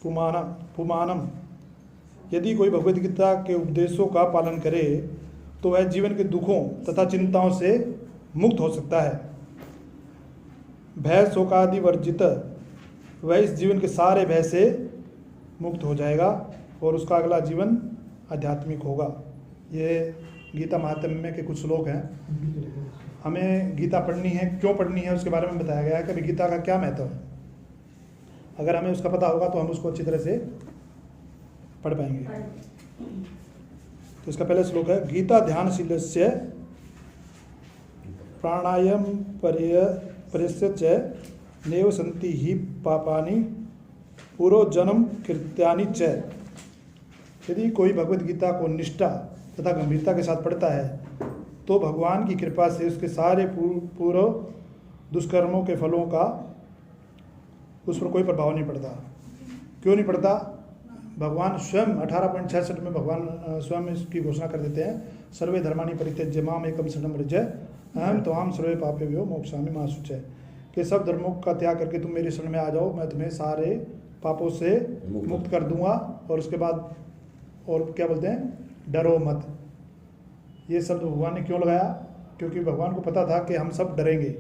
पुमानम, यदि कोई भगवद गीता के उपदेशों का पालन करे तो वह जीवन के दुखों तथा चिंताओं से मुक्त हो सकता है। भय शोकादि वर्जित, वह इस जीवन के सारे भय से मुक्त हो जाएगा और उसका अगला जीवन आध्यात्मिक होगा। ये गीता महात्म्य के कुछ श्लोक हैं। हमें गीता पढ़नी है, क्यों पढ़नी है, उसके बारे में बताया गया है कि गीता का क्या महत्व है। अगर हमें उसका पता होगा तो हम उसको अच्छी तरह से पढ़ पाएंगे। तो इसका पहला श्लोक है, गीता ध्यानशीलस्य प्राणायाम पर्यस्य च नैव सन्ति हि पापानि पूर्वजन्म कृत्यानि च। यदि कोई भगवद गीता को निष्ठा तथा गंभीरता के साथ पढ़ता है तो भगवान की कृपा से उसके सारे पूर्व दुष्कर्मों के फलों का उस पर कोई प्रभाव नहीं पड़ता। क्यों नहीं पड़ता? भगवान स्वयं 18.66 में भगवान स्वयं इसकी घोषणा कर देते हैं, सर्वे धर्माणि परित्यज्य माम एकम शरणम व्रज अहम त्वाम सर्वे पापेभ्यो मोक्षामि मा शुचय, कि सब धर्मों का त्याग करके तुम मेरी शरण में आ जाओ, मैं तुम्हें सारे पापों से मुक्त कर दूंगा। और उसके बाद और क्या बोलते हैं, डरो मत। ये शब्द भगवान ने क्यों लगाया? क्योंकि भगवान को पता था कि हम सब डरेंगे।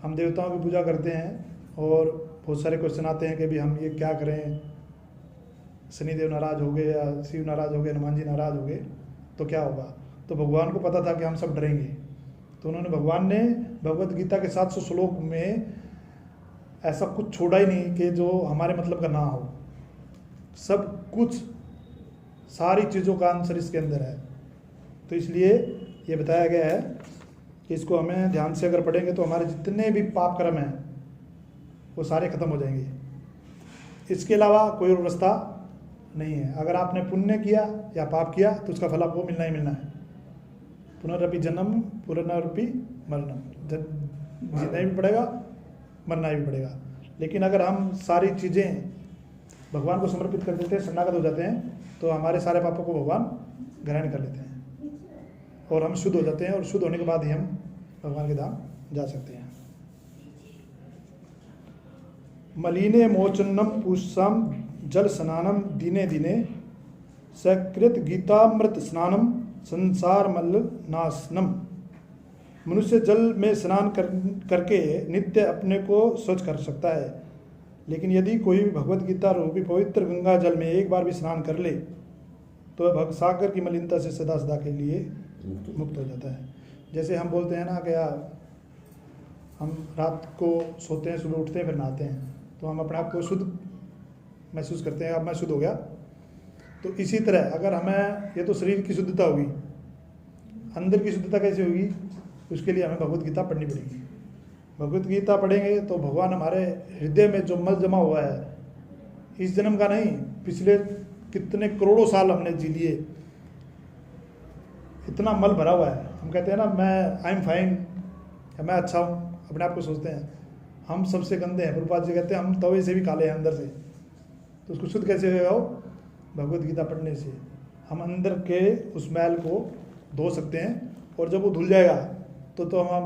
हम देवताओं की पूजा करते हैं और बहुत सारे क्वेश्चन आते हैं कि भी हम ये क्या करें, शनिदेव नाराज हो गए या शिव नाराज हो गए, हनुमान जी नाराज हो गए तो क्या होगा। तो भगवान को पता था कि हम सब डरेंगे, तो उन्होंने भगवान ने भगवद गीता के 700 श्लोक में ऐसा कुछ छोड़ा ही नहीं कि जो हमारे मतलब का ना हो। सब कुछ, सारी चीज़ों का आंसर इसके अंदर है। तो इसलिए ये बताया गया है कि इसको हमें ध्यान से अगर पढ़ेंगे तो हमारे जितने भी पाप कर्म हैं वो सारे खत्म हो जाएंगे। इसके अलावा कोई और रास्ता नहीं है। अगर आपने पुण्य किया या पाप किया तो उसका फल आपको मिलना ही मिलना है। पुनरअपि जन्म पुनरअपि मरणम, जीना भी पड़ेगा, मरना भी पड़ेगा। लेकिन अगर हम सारी चीज़ें भगवान को समर्पित कर देते हैं, शरणागत हो जाते हैं, तो हमारे सारे पापों को भगवान ग्रहण कर लेते हैं और हम शुद्ध हो जाते हैं। और शुद्ध होने के बाद ही हम भगवान के धाम जा सकते हैं। मलिने मोचनम पुष्सम जल स्नानम दिने दिने सकृत गीतामृत स्नानम संसार मल नाशनम। मनुष्य जल में स्नान करके नित्य अपने को स्वच्छ कर सकता है, लेकिन यदि कोई भगवद गीता रूपी पवित्र गंगा जल में एक बार भी स्नान कर ले तो वह भवसागर की मलिनता से सदा सदा के लिए मुक्त हो जाता है। जैसे हम बोलते हैं ना कि हम रात को सोते हैं, सुबह उठते हैं, फिर नहाते हैं, तो हम अपने आप को शुद्ध महसूस करते हैं, अब मैं शुद्ध हो गया। तो इसी तरह अगर हमें, ये तो शरीर की शुद्धता होगी, अंदर की शुद्धता कैसे होगी? उसके लिए हमें भगवद गीता पढ़नी पड़ेगी। भगवद गीता पढ़ेंगे तो भगवान हमारे हृदय में जो मल जमा हुआ है, इस जन्म का नहीं, पिछले कितने करोड़ों साल हमने जी लिए, इतना मल भरा हुआ है। हम कहते हैं ना, मैं आई एम फाइन, मैं अच्छा हूँ, अपने आप को सोचते हैं। हम सबसे गंदे हैं। प्रभुपाद जी कहते हैं हम तवे से भी काले हैं अंदर से। तो उसको शुद्ध कैसे होगा? भगवद गीता पढ़ने से हम अंदर के उस मैल को धो सकते हैं। और जब वो धुल जाएगा तो हम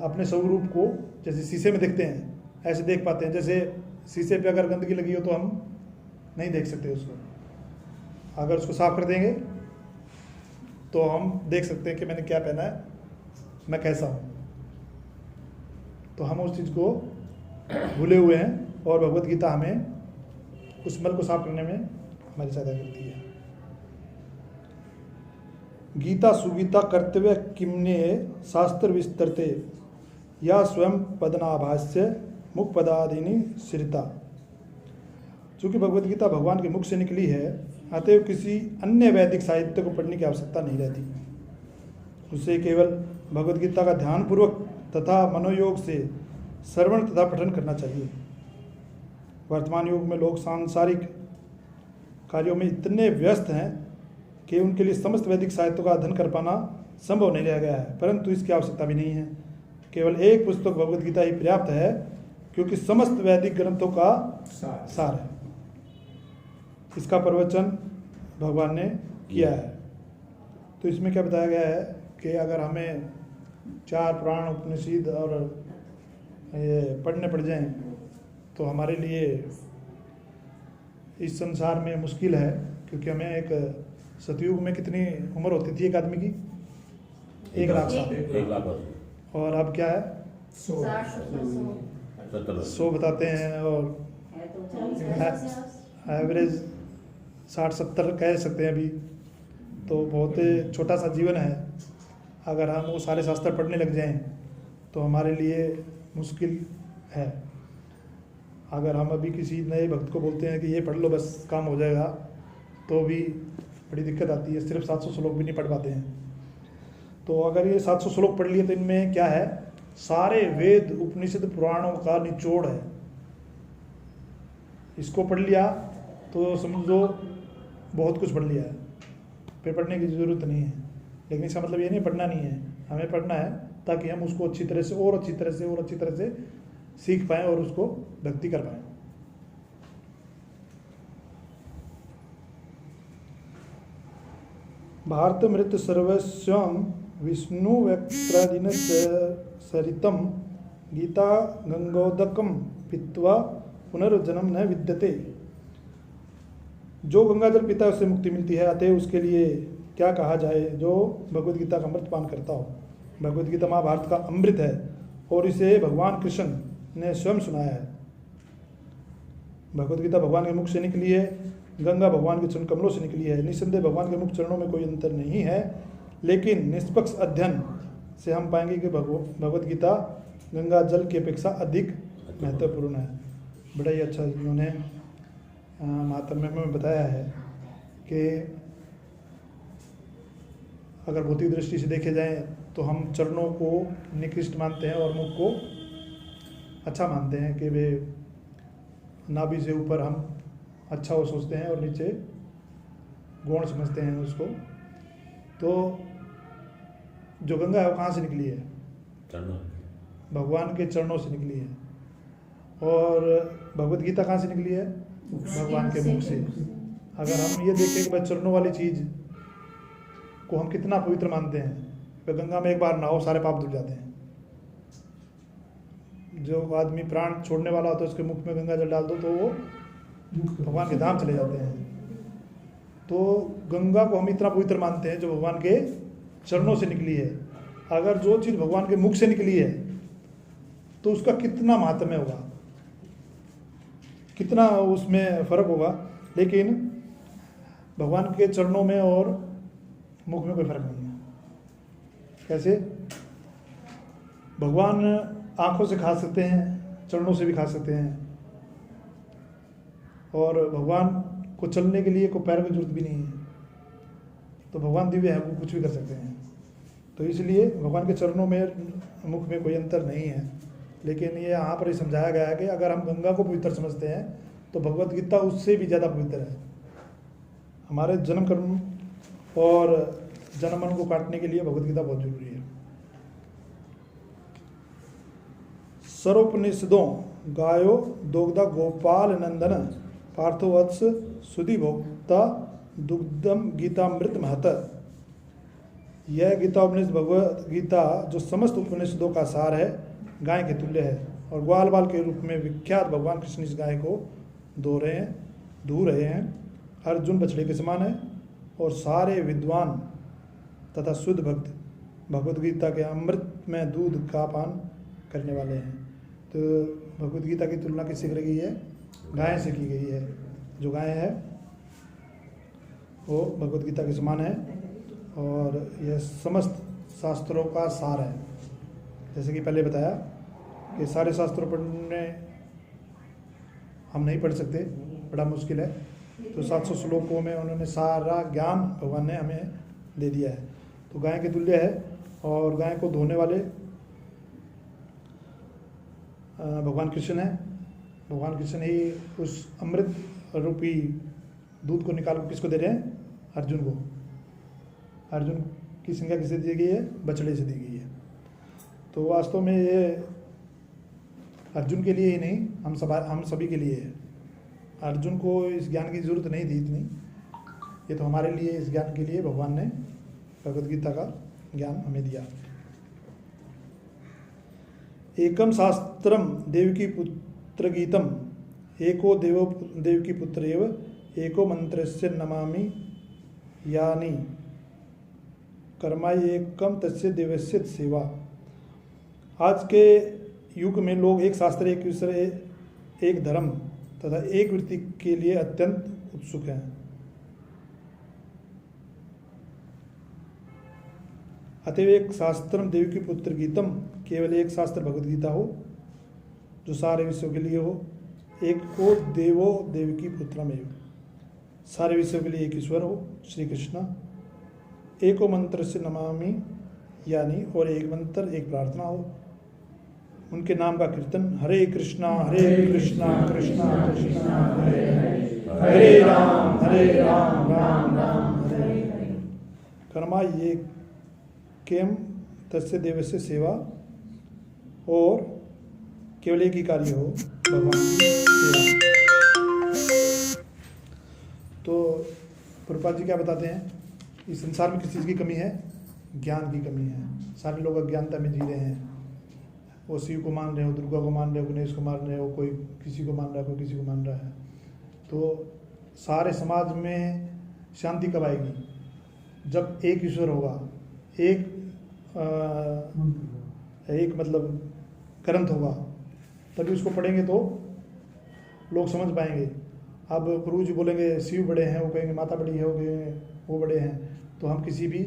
अपने स्वरूप को जैसे शीशे में देखते हैं ऐसे देख पाते हैं। जैसे शीशे पे अगर गंदगी लगी हो तो हम नहीं देख सकते उसको। अगर उसको साफ कर देंगे तो हम देख सकते हैं कि मैंने क्या पहना है, मैं कैसा हूँ। तो हम उस चीज़ को भूले हुए हैं और भगवद गीता हमें उस मल को साफ करने में हमारी सहायता करती है। गीता सुगीता कर्तव्य किमने शास्त्र विस्तरते या स्वयं पदनाभाष्य मुख पदादिनी श्रिता। चूँकि भगवद गीता भगवान के मुख से निकली है, अतएव किसी अन्य वैदिक साहित्य को पढ़ने की आवश्यकता नहीं रहती। उससे केवल भगवद गीता का ध्यानपूर्वक तथा मनोयोग से श्रवण तथा पठन करना चाहिए। वर्तमान युग में लोग सांसारिक कार्यों में इतने व्यस्त हैं कि उनके लिए समस्त वैदिक साहित्यों का अध्ययन कर पाना संभव नहीं रह गया है, परंतु इसकी आवश्यकता भी नहीं है। केवल एक पुस्तक भगवद गीता ही पर्याप्त है, क्योंकि समस्त वैदिक ग्रंथों का सार है। इसका प्रवचन भगवान ने किया है। तो इसमें क्या बताया गया है कि अगर हमें 4 पुराण, उपनिषद और ये पढ़ने पड़ जाएं तो हमारे लिए इस संसार में मुश्किल है, क्योंकि हमें एक सतयुग में कितनी उम्र होती थी एक आदमी की? 1 लाख साल। 1 लाख और अब क्या है? 100 बताते हैं, और एवरेज 60-70 कह सकते हैं अभी। तो बहुत छोटा सा जीवन है। अगर हम वो सारे शास्त्र पढ़ने लग जाएं तो हमारे लिए मुश्किल है। अगर हम अभी किसी नए भक्त को बोलते हैं कि ये पढ़ लो बस काम हो जाएगा, तो भी बड़ी दिक्कत आती है। सिर्फ 700 श्लोक भी नहीं पढ़ पाते हैं। तो अगर ये 700 श्लोक पढ़ लिए तो इनमें क्या है? सारे वेद, उपनिषद, पुराणों का निचोड़ है। इसको पढ़ लिया तो समझो बहुत कुछ पढ़ लिया है, फिर पढ़ने की ज़रूरत नहीं है। लेकिन इसका मतलब ये नहीं पढ़ना नहीं है, हमें पढ़ना है ताकि हम उसको अच्छी तरह से और अच्छी तरह से सीख पाएँ और उसको भक्ति कर पाएँ। भारतमृत सर्वस्वं विष्णु वक्त्रादिन सरितम गीता गंगोदकम पीत्वा पुनर्जन्म न विद्यते। जो गंगा जल पीता है उससे मुक्ति मिलती है, अतः उसके लिए क्या कहा जाए जो भगवद गीता का अमृत पान करता हो। भगवद गीता महाभारत का अमृत है और इसे भगवान कृष्ण ने स्वयं सुनाया है। भगवद गीता भगवान के मुख से निकली है, गंगा भगवान के चरण कमलों से निकली है। निस्संदेह भगवान के मुख चरणों में कोई अंतर नहीं है, लेकिन निष्पक्ष अध्ययन से हम पाएंगे कि भगवद गीता गंगा जल की अपेक्षा अधिक महत्वपूर्ण है। बड़ा ही अच्छा इन्होंने महात्म्य में बताया है कि अगर भौतिक दृष्टि से देखे जाएं तो हम चरणों को निकृष्ट मानते हैं और मुख को अच्छा मानते हैं कि वे नाभि से ऊपर हम अच्छा वो सोचते हैं और नीचे गौण समझते हैं उसको। तो जो गंगा है वो कहाँ से निकली है? भगवान के चरणों से निकली है। और भगवद गीता कहाँ से निकली है? भगवान के मुख से। अगर हम ये देखें कि भाई चरणों वाली चीज़ को हम कितना पवित्र मानते हैं, तो गंगा में एक बार नहाओ सारे पाप धुल जाते हैं। जो आदमी प्राण छोड़ने वाला होता है उसके मुख में गंगा जल डाल दो तो वो भगवान के धाम चले जाते हैं। तो गंगा को हम इतना पवित्र मानते हैं जो भगवान के चरणों से निकली है। अगर जो चीज़ भगवान के मुख से निकली है तो उसका कितना महात्म्य होगा, कितना उसमें फर्क होगा। लेकिन भगवान के चरणों में और मुख में कोई फर्क नहीं है। कैसे? भगवान आंखों से खा सकते हैं, चरणों से भी खा सकते हैं, और भगवान को चलने के लिए कोई पैर की जरूरत भी नहीं है। तो भगवान दिव्य है, वो कुछ भी कर सकते हैं। तो इसलिए भगवान के चरणों में मुख में कोई अंतर नहीं है। लेकिन ये यहाँ पर ही समझाया गया है कि अगर हम गंगा को पवित्र समझते हैं तो भगवद गीता उससे भी ज़्यादा पवित्र है। हमारे जन्म कर्म और जन्म मन को काटने के लिए भगवद गीता बहुत जरूरी है। सर्वोपनिषदों गायो दोग्धा गोपाल नंदन पार्थवत्स सुधि भोक्ता दुग्धम गीतामृत महत। यह गीता उपनिषद भगवद गीता जो समस्त उपनिषदों का सार है, गाय के तुल्य है और ग्वाल बाल के रूप में विख्यात भगवान कृष्ण इस गाय को धो रहे हैं। अर्जुन बछड़े के समान है और सारे विद्वान तथा शुद्ध भक्त भगवद गीता के अमृत में दूध का पान करने वाले हैं। तो भगवद गीता की तुलना किससे की गई है? गाय से की गई है। जो गाय है वो भगवद गीता के समान है और यह समस्त शास्त्रों का सार है। जैसे कि पहले बताया कि सारे शास्त्रों पढ़ने हम नहीं पढ़ सकते, बड़ा मुश्किल है। तो 700 श्लोकों में उन्होंने सारा ज्ञान भगवान ने हमें दे दिया है। तो गाय के तुल्य है और गाय को धोने वाले भगवान कृष्ण है। भगवान कृष्ण ही उस अमृत रूपी दूध को निकाल कर किसको दे रहे हैं? अर्जुन को। अर्जुन की संज्ञा किससे दी गई है? बछड़े से दी गई है। तो वास्तव में ये अर्जुन के लिए ही नहीं, हम सभी के लिए है। अर्जुन को इस ज्ञान की जरूरत नहीं थी इतनी, ये तो हमारे लिए इस ज्ञान के लिए भगवान ने भगवद गीता का ज्ञान हमें दिया। एकम शास्त्रम देवकी पुत्र गीतम एको देवकी पुत्र एव एको मंत्रस्य नमामि यानी कर्मा एकम तस्य देवस्य सेवा। आज के युग में लोग एक शास्त्र, एक विषय, एक धर्म तथा एक वृत्ति के लिए अत्यंत उत्सुक हैं। अतएव एक शास्त्रम देवकी पुत्र गीतम, केवल एक शास्त्र भगवद गीता हो जो सारे विश्व के लिए हो। एक को देवो देवकी पुत्रम एव, सारे विश्व के लिए एक ईश्वर हो श्री कृष्ण। एको मंत्र से नमामि यानी, और एक मंत्र एक प्रार्थना हो, उनके नाम का कीर्तन। हरे कृष्णा कृष्णा कृष्णा हरे हरे, हरे राम राम राम हरे हरे। कर्मा ये केम तस्य देवस्य सेवा, और केवल एक ही कार्य हो भगवान की सेवा। तो प्रभुपाद जी क्या बताते हैं, इस संसार में किस चीज़ की कमी है? ज्ञान की कमी है। सारे लोग अज्ञानता में जी रहे हैं। वो शिव को मान रहे हो, दुर्गा को मान रहे हो, गणेश को मान रहे हो, कोई किसी को मान रहा है, कोई किसी को मान रहा है। तो सारे समाज में शांति कब आएगी? जब एक ईश्वर होगा, एक मतलब ग्रंथ होगा, तभी उसको पढ़ेंगे तो लोग समझ पाएंगे। अब गुरु जी बोलेंगे शिव बड़े हैं, वो कहेंगे माता बड़ी है, वो कहेंगे वो बड़े हैं, तो हम किसी भी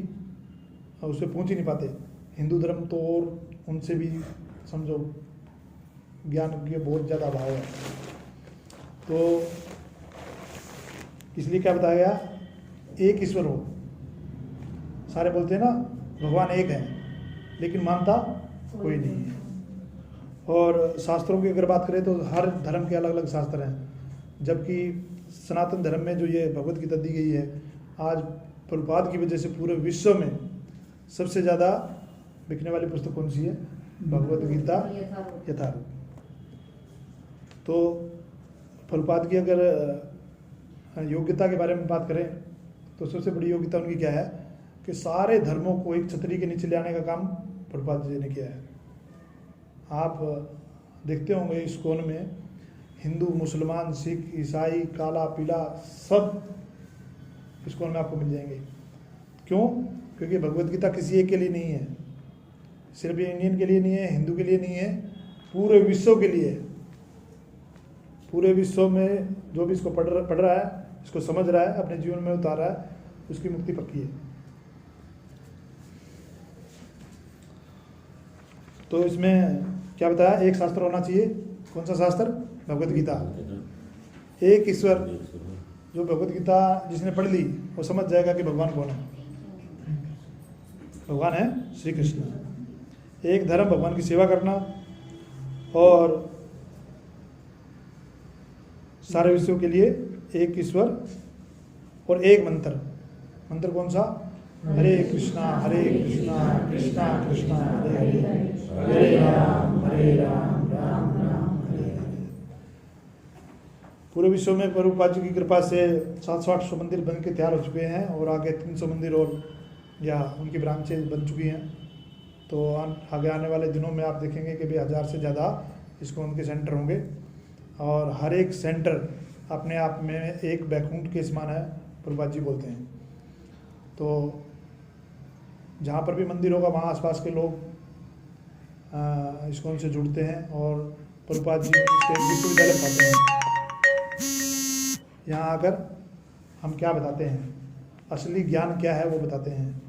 उससे पहुंच ही नहीं पाते। हिंदू धर्म तो और उनसे भी समझो ज्ञान के बहुत ज़्यादा अभाव है। तो इसलिए क्या बताया गया, एक ईश्वर हो। सारे बोलते हैं ना भगवान एक है, लेकिन मानता कोई नहीं है। और शास्त्रों की अगर बात करें तो हर धर्म के अलग अलग शास्त्र हैं, जबकि सनातन धर्म में जो ये भगवत गीता दी गई है, आज प्रभुपाद की वजह से पूरे विश्व में सबसे ज़्यादा बिकने वाली पुस्तक कौन सी है? भगवत गीता यथारूप। तो प्रभुपाद की अगर योग्यता के बारे में बात करें तो सबसे बड़ी योग्यता उनकी क्या है कि सारे धर्मों को एक छतरी के नीचे ले आने का काम प्रभुपाद जी ने किया है। आप देखते होंगे इस्कॉन में हिंदू, मुसलमान, सिख, ईसाई, काला पीला सब इस्कॉन में आपको मिल जाएंगे। क्यों? क्योंकि भगवत गीता किसी एक के लिए नहीं है, सिर्फ इंडियन के लिए नहीं है, हिंदू के लिए नहीं है, पूरे विश्व के लिए। पूरे विश्व में जो भी इसको पढ़ रहा है, इसको समझ रहा है, अपने जीवन में उतार रहा है, उसकी मुक्ति पक्की है। तो इसमें क्या बताया, एक शास्त्र होना चाहिए। कौन सा शास्त्र? भगवत गीता। एक ईश्वर, जो भगवत गीता जिसने पढ़ ली वो समझ जाएगा कि भगवान कौन है। भगवान है श्री कृष्ण। एक धर्म, भगवान की सेवा करना, और सारे विश्व के लिए एक ईश्वर और एक मंत्र। मंत्र कौन सा? हरे कृष्णा कृष्णा कृष्णा हरे हरे, हरे राम राम राम हरे हरे। पूरे विश्व में प्रभुपाद जी की कृपा से 700-800 मंदिर बन के तैयार हो चुके हैं, और आगे 300 मंदिर और या उनकी ब्रांचेज बन चुकी हैं। तो आगे आने वाले दिनों में आप देखेंगे कि भी 1000 से ज़्यादा इसको उनके सेंटर होंगे, और हर एक सेंटर अपने आप में एक बैकुंठ के समान है, प्रभुपाद जी बोलते हैं। तो जहाँ पर भी मंदिर होगा वहाँ आसपास के लोग इस्कॉन से जुड़ते हैं, और प्रभुपाद जी इसके विश्वविद्यालय पढ़ाते हैं। यहाँ आकर हम क्या बताते हैं, असली ज्ञान क्या है वो बताते हैं।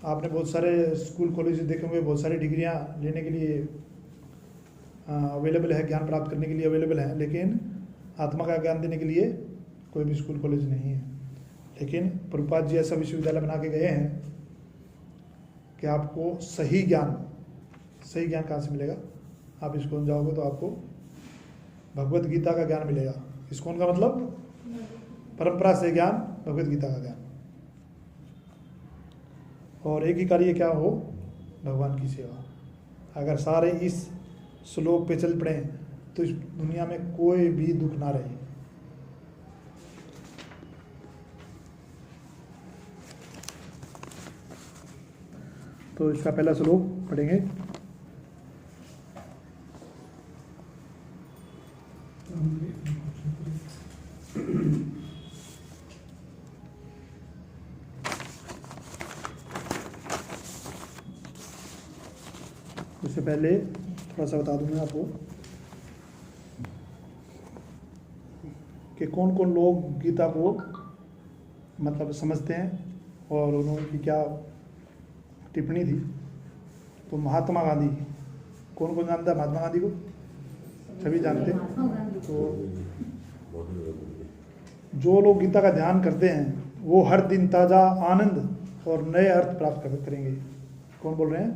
आपने बहुत सारे स्कूल कॉलेज देखे होंगे, बहुत सारी डिग्रियाँ लेने के लिए अवेलेबल है, ज्ञान प्राप्त करने के लिए अवेलेबल है, लेकिन आत्मा का ज्ञान देने के लिए कोई भी स्कूल कॉलेज नहीं है। लेकिन प्रभुपाद जी ऐसा विश्वविद्यालय बना के गए हैं कि आपको सही ज्ञान कहाँ से मिलेगा? आप इस्कॉन जाओगे तो आपको भगवत गीता का ज्ञान मिलेगा। इस्कॉन का मतलब परंपरा से ज्ञान, भगवत गीता का ज्ञान। और एक ही कार्य क्या हो? भगवान की सेवा। अगर सारे इस श्लोक पे चल पड़े तो इस दुनिया में कोई भी दुख ना रहे। तो इसका पहला श्लोक पढ़ेंगे। उससे पहले थोड़ा सा बता दूं मैं आपको कि कौन कौन लोग गीता को मतलब समझते हैं और उन्होंने क्या टिप्पणी थी। तो महात्मा गांधी, कौन कौन जानता है महात्मा गांधी को? सभी जानते हैं। तो जो लोग गीता का ध्यान करते हैं वो हर दिन ताज़ा आनंद और नए अर्थ प्राप्त करेंगे। कौन बोल रहे हैं?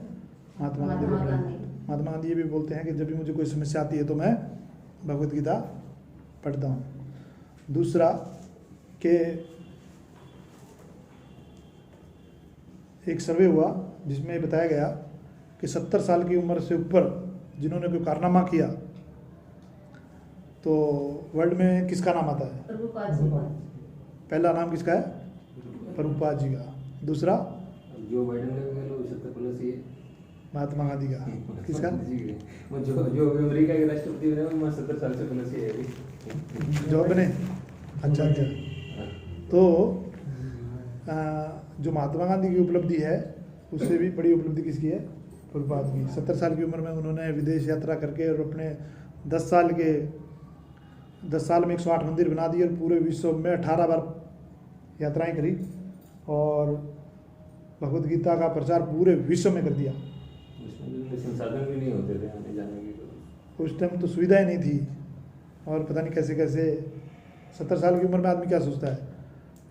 महात्मा गांधी बोल रहे हैं। महात्मा गांधी ये भी बोलते हैं कि जब भी मुझे कोई समस्या आती है तो मैं भगवत गीता पढ़ता हूँ। दूसरा कि एक सर्वे हुआ जिसमें बताया गया कि 70 साल की उम्र से ऊपर जिन्होंने कोई कारनामा किया तो वर्ल्ड में किसका नाम आता है? पहला नाम किसका है? प्रभुपाद जी का। दूसरा जो बाइडेन का महात्मा गांधी का। किसका? जो अमेरिका के राष्ट्रपति बने वो 70 साल से प्लस ही है जो बने। अच्छा अच्छा। तो जो महात्मा गांधी की उपलब्धि है उससे भी बड़ी उपलब्धि किसकी है? प्रभुपाद की। 70 साल की उम्र में उन्होंने विदेश यात्रा करके और अपने 10 साल में 108 मंदिर बना दिए और पूरे विश्व में 18 बार यात्राएं करी और भगवत गीता का प्रचार पूरे विश्व में कर दिया। संसाधन भी नहीं होते थे आने जाने की, उस टाइम तो सुविधाएं नहीं थी और पता नहीं कैसे कैसे 70 साल की उम्र में आदमी क्या सोचता है?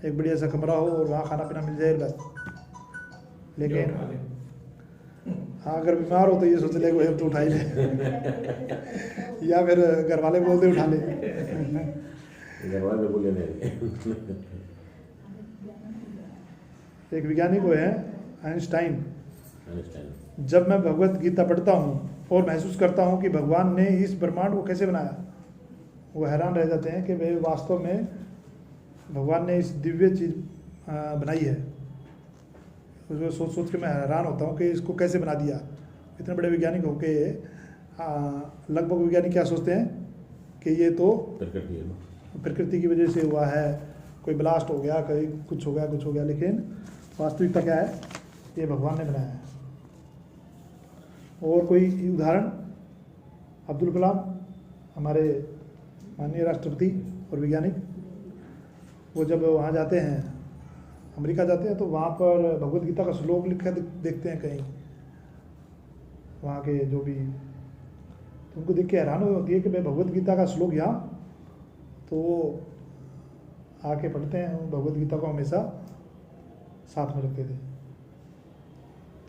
एक बढ़िया सा कमरा हो और वहाँ खाना पीना मिल जाए बस। लेकिन हाँ, अगर बीमार हो तो ये सोच ले वो तो उठा ही ले या फिर घर वाले बोलते उठा ले। घर वाले बोले नहीं। एक वैज्ञानिक वो है आइंस्टाइन। जब मैं भगवत गीता पढ़ता हूँ और महसूस करता हूँ कि भगवान ने इस ब्रह्मांड को कैसे बनाया, वो हैरान रह जाते हैं कि भाई वास्तव में भगवान ने इस दिव्य चीज़ बनाई है। उसको सोच सोच के मैं हैरान होता हूँ कि इसको कैसे बना दिया। इतने बड़े वैज्ञानिक होके लगभग वैज्ञानिक क्या सोचते हैं कि ये तो प्रकृति की वजह से हुआ है, कोई ब्लास्ट हो गया, कहीं कुछ हो गया, लेकिन वास्तविकता क्या है? ये भगवान ने बनाया है। और कोई उदाहरण? अब्दुल कलाम, हमारे माननीय राष्ट्रपति और वैज्ञानिक, वो जब वहाँ जाते हैं, अमेरिका जाते हैं, तो वहाँ पर भगवत गीता का श्लोक लिखा देखते हैं कहीं, वहाँ के जो भी, तो उनको देख के हैरान होती है कि भाई भगवत गीता का श्लोक यहाँ, तो वो आके पढ़ते हैं। भगवत गीता को हमेशा साथ में रखते थे।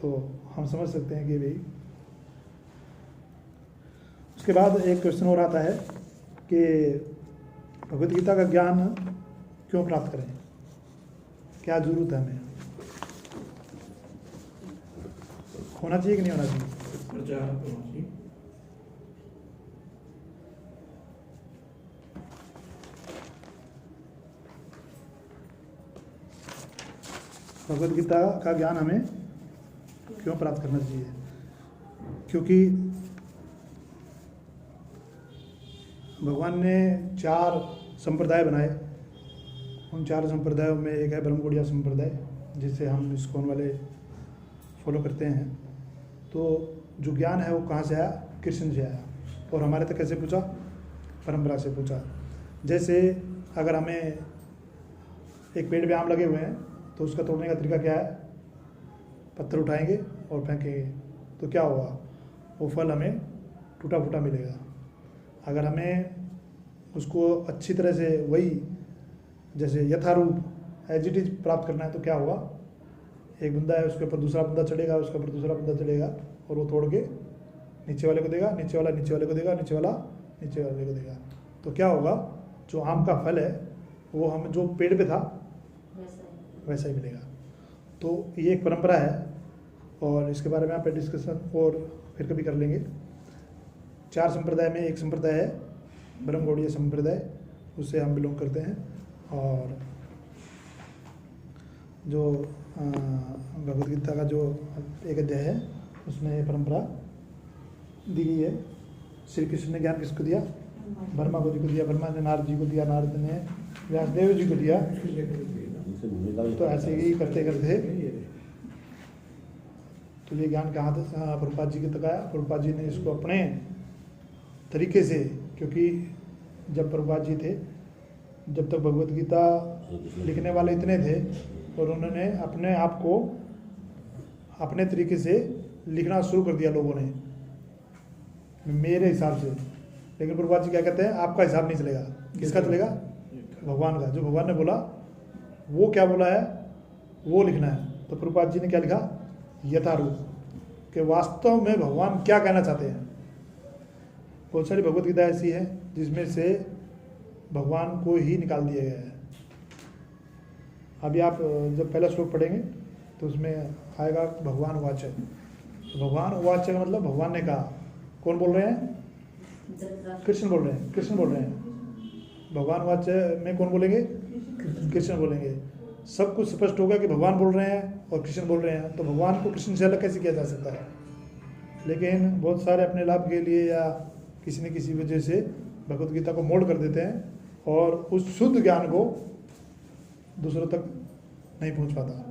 तो हम समझ सकते हैं कि भाई। उसके बाद एक क्वेश्चन और आता है कि भगवत गीता का ज्ञान क्यों प्राप्त करें, क्या जरूरत है हमें? होना चाहिए कि नहीं होना चाहिए? भगवत गीता का ज्ञान हमें क्यों प्राप्त करना चाहिए? क्योंकि भगवान ने 4 संप्रदाय बनाए। उन 4 संप्रदायों में एक है ब्रह्मगौड़िया संप्रदाय, जिसे हम इस्कॉन वाले फॉलो करते हैं। तो जो ज्ञान है वो कहाँ से आया? कृष्ण से आया। और हमारे तक कैसे पूछा? परंपरा से पूछा। जैसे अगर हमें एक पेड़ पे आम लगे हुए हैं तो उसका तोड़ने का तरीका क्या है? पत्थर उठाएंगे और फेंकेंगे, तो क्या होगा? वो फल हमें टूटा फूटा मिलेगा। अगर हमें उसको अच्छी तरह से वही जैसे यथारूप एज इट इज प्राप्त करना है तो क्या होगा? एक बंदा है, उसके ऊपर दूसरा बंदा चढ़ेगा, उसके ऊपर दूसरा बंदा चढ़ेगा और वो तोड़ के नीचे वाले को देगा, नीचे वाला नीचे वाले को देगा, नीचे वाला नीचे वाले को देगा। तो क्या होगा? जो आम का फल है वो हम जो पेड़ पे था वैसा ही मिलेगा। तो ये एक परंपरा है और इसके बारे में आप डिस्कशन और फिर कभी कर लेंगे। 4 संप्रदाय में एक संप्रदाय है ब्रह्मगौड़ीय संप्रदाय, उससे हम बिलोंग करते हैं। और जो भगवद गीता का जो एक अध्याय है उसमें ये परंपरा दी गई है। श्री कृष्ण ने ज्ञान किसको दिया? ब्रह्मा को जी को दिया, ब्रह्मा ने नारद जी को दिया, नारद ने व्यासदेव जी को दिया। तो ऐसे ही करते करते तो ये ज्ञान कहाँ था, प्रभुपाद जी के तक आया। प्रभुपाद जी ने इसको अपने तरीके से, क्योंकि जब प्रभुपाद जी थे, जब तक भगवत गीता लिखने वाले इतने थे, और उन्होंने अपने आप को अपने तरीके से लिखना शुरू कर दिया लोगों ने, मेरे हिसाब से। लेकिन प्रभुपाद जी क्या कहते हैं, आपका हिसाब नहीं चलेगा। किसका चलेगा? भगवान का। जो भगवान ने बोला, वो क्या बोला है वो लिखना है। तो प्रभुपाद जी ने क्या लिखा? यथारूप, कि वास्तव में भगवान क्या कहना चाहते हैं। बहुत सारी भगवत गीता ऐसी है जिसमें से भगवान को ही निकाल दिया गया है। अभी आप जब पहला श्लोक पढ़ेंगे तो उसमें आएगा भगवान वाच। तो भगवान वाच का मतलब भगवान ने कहा। कौन बोल रहे हैं? कृष्ण बोल रहे हैं। कृष्ण बोल रहे हैं। भगवान वाच में कौन बोलेंगे? कृष्ण बोलेंगे। सब कुछ स्पष्ट होगा कि भगवान बोल रहे हैं और कृष्ण बोल रहे हैं। तो भगवान को कृष्ण से अलग कैसे किया जा सकता है? लेकिन बहुत सारे अपने लाभ के लिए या किसी न किसी वजह से भगवत गीता को मोड़ कर देते हैं और उस शुद्ध ज्ञान को दूसरों तक नहीं पहुंच पाता।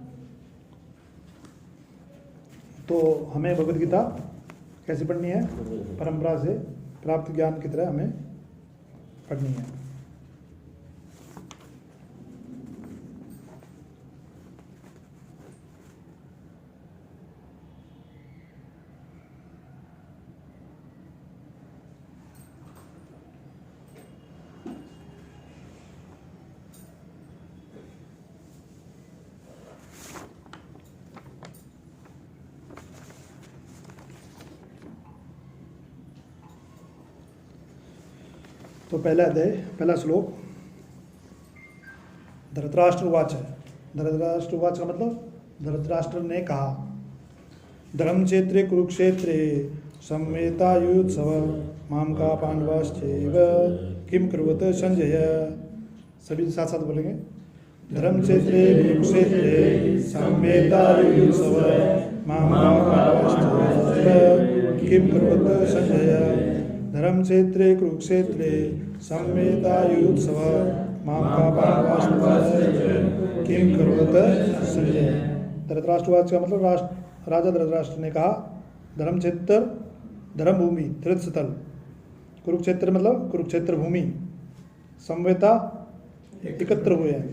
तो हमें भगवत गीता कैसे पढ़नी है? परंपरा से प्राप्त ज्ञान की तरह हमें पढ़नी है। तो पहला अध्याय, पहला श्लोक धृतराष्ट्र वाच है। धृतराष्ट्र वाच का मतलब धृतराष्ट्र ने कहा। धर्म क्षेत्रे कुरुक्षेत्रे संवेतायुत्सव माम का पांडवाश्चैव किम कुर्वत संजय। सभी साथ साथ बोलेंगे। धर्म क्षेत्रे कुरुक्षेत्रे संवेतायुत्सव माम का पांडवाश्चैव किम कुर्वत संजय। धर्म क्षेत्रे कुरुक्षेत्रे संवेतायुत्सव माम का पांडवाश्चैव किम कुर्वत संजय। धृतराष्ट्रवाच का मतलब राजा धृतराष्ट्र ने कहा, धर्म क्षेत्र धर्म भूमि तीर्थस्थल, कुरुक्षेत्र मतलब कुरुक्षेत्र भूमि, संवेता एकत्र हुए हैं,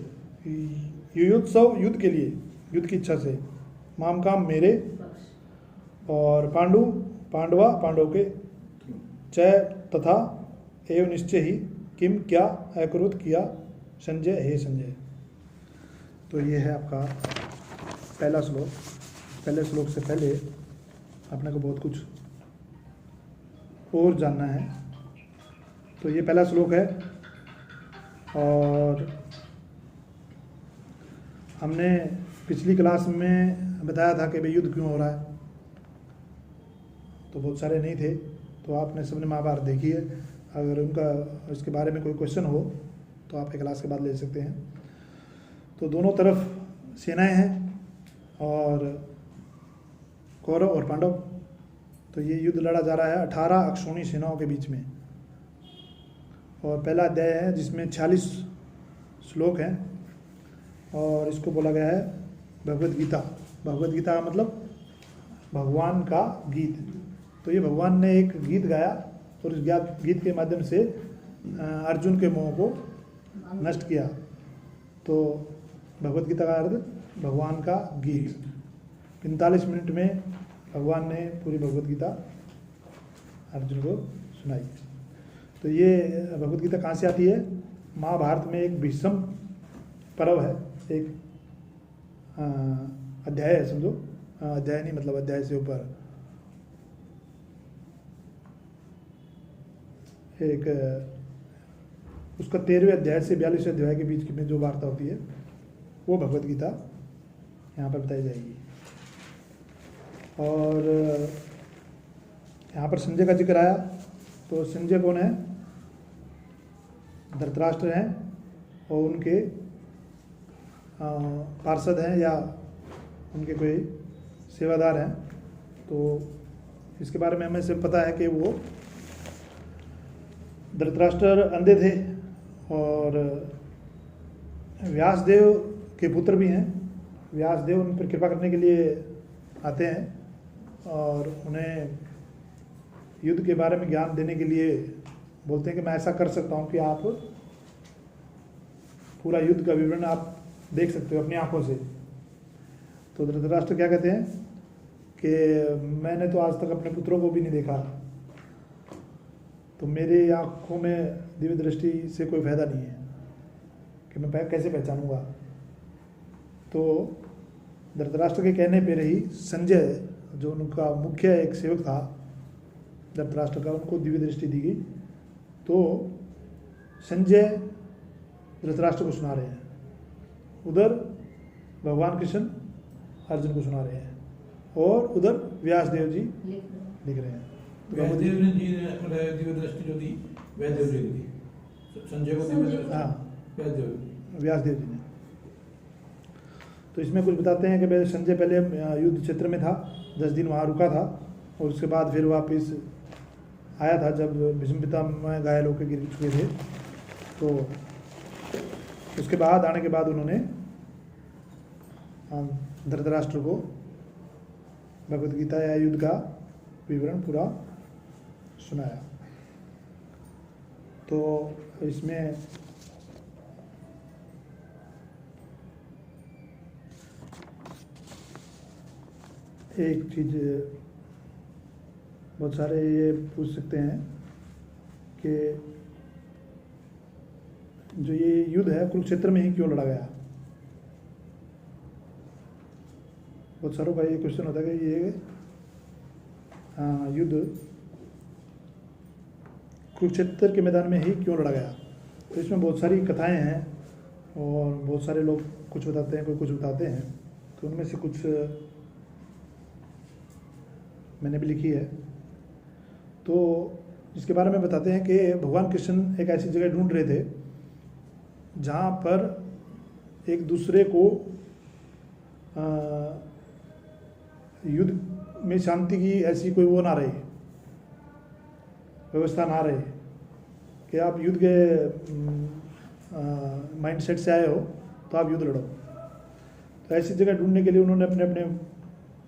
युयोत्सव युद्ध के लिए, युद्ध की इच्छा से, माम काम मेरे, और पांडवा पांडव के, चय तथा एवं निश्चय ही, किम क्या अकुरुत किया, संजय हे संजय। तो ये है आपका पहला श्लोक। पहले श्लोक से पहले अपने को बहुत कुछ और जानना है। तो ये पहला श्लोक है और हमने पिछली क्लास में बताया था कि भाई युद्ध क्यों हो रहा है। तो बहुत सारे नहीं थे, तो आपने सबने महाभारत देखी है। अगर उनका इसके बारे में कोई क्वेश्चन हो तो आप एक क्लास के बाद ले सकते हैं। तो दोनों तरफ सेनाएं हैं और कौरव और पांडव। तो ये युद्ध लड़ा जा रहा है 18 अक्षौणी सेनाओं के बीच में। और पहला अध्याय है जिसमें 46 श्लोक हैं और इसको बोला गया है भगवत गीता। भगवत गीता का मतलब भगवान का गीत। तो ये भगवान ने एक गीत गाया और इस गीत के माध्यम से अर्जुन के मोह को नष्ट किया। तो भगवत गीता का अर्थ भगवान का गीत। 45 मिनट में भगवान ने पूरी भगवत गीता अर्जुन को सुनाई। तो ये भगवत गीता कहाँ से आती है? महाभारत में एक भीष्म पर्व है, एक अध्याय है, समझो। अध्याय नहीं मतलब अध्याय से ऊपर एक उसका 13वें अध्याय से 42वें अध्याय के बीच में जो वार्ता होती है वो भगवत गीता यहाँ पर बताई जाएगी। और यहाँ पर संजय का जिक्र आया। तो संजय कौन है? धृतराष्ट्र हैं और उनके पार्षद हैं या उनके कोई सेवादार हैं। तो इसके बारे में हमें सिर्फ पता है कि वो धृतराष्ट्र अंधे थे और व्यासदेव के पुत्र भी हैं। व्यासदेव उन पर कृपा करने के लिए आते हैं और उन्हें युद्ध के बारे में ज्ञान देने के लिए बोलते हैं कि मैं ऐसा कर सकता हूँ कि आप पूरा युद्ध का विवरण आप देख सकते हो अपनी आंखों से। तो धृतराष्ट्र क्या कहते हैं कि मैंने तो आज तक अपने पुत्रों को भी नहीं देखा, तो मेरी आंखों में दिव्य दृष्टि से कोई फायदा नहीं है कि मैं कैसे पहचानूंगा। तो धृतराष्ट्र के कहने पर ही संजय, जो उनका मुख्य एक सेवक था धृतराष्ट्र का, उनको दिव्य दृष्टि दी गई। तो संजय धृतराष्ट्र को सुना रहे हैं, उधर भगवान कृष्ण अर्जुन को सुना रहे हैं और उधर व्यासदेव जी लिख रहे हैं। व्यासदेव जी ने दिव्य दृष्टि जो दी व्यासदेव जी ने दी, संजय को दिव्य दृष्टि व्यासदेव जी ने। तो इसमें कुछ बताते हैं कि संजय पहले युद्ध क्षेत्र में था, 10 दिन वहाँ रुका था और उसके बाद फिर वापस आया था जब भीष्म पितामह घायल होकर गिर चुके थे। तो उसके बाद आने के बाद उन्होंने धृतराष्ट्र को भगवत गीता या युद्ध का विवरण पूरा सुनाया। तो इसमें एक चीज़ बहुत सारे ये पूछ सकते हैं कि जो ये युद्ध है कुरुक्षेत्र में ही क्यों लड़ा गया। बहुत सारों का ये क्वेश्चन होता है कि ये युद्ध कुरुक्षेत्र के मैदान में ही क्यों लड़ा गया। तो इसमें बहुत सारी कथाएं हैं और बहुत सारे लोग कुछ बताते हैं, कोई कुछ बताते हैं। तो उनमें से कुछ मैंने भी लिखी है। तो इसके बारे में बताते हैं कि भगवान कृष्ण एक ऐसी जगह ढूंढ रहे थे जहाँ पर एक दूसरे को युद्ध में शांति की ऐसी कोई वो ना रहे, व्यवस्था ना रहे कि आप युद्ध के माइंडसेट से आए हो तो आप युद्ध लड़ो। तो ऐसी जगह ढूंढने के लिए उन्होंने अपने अपने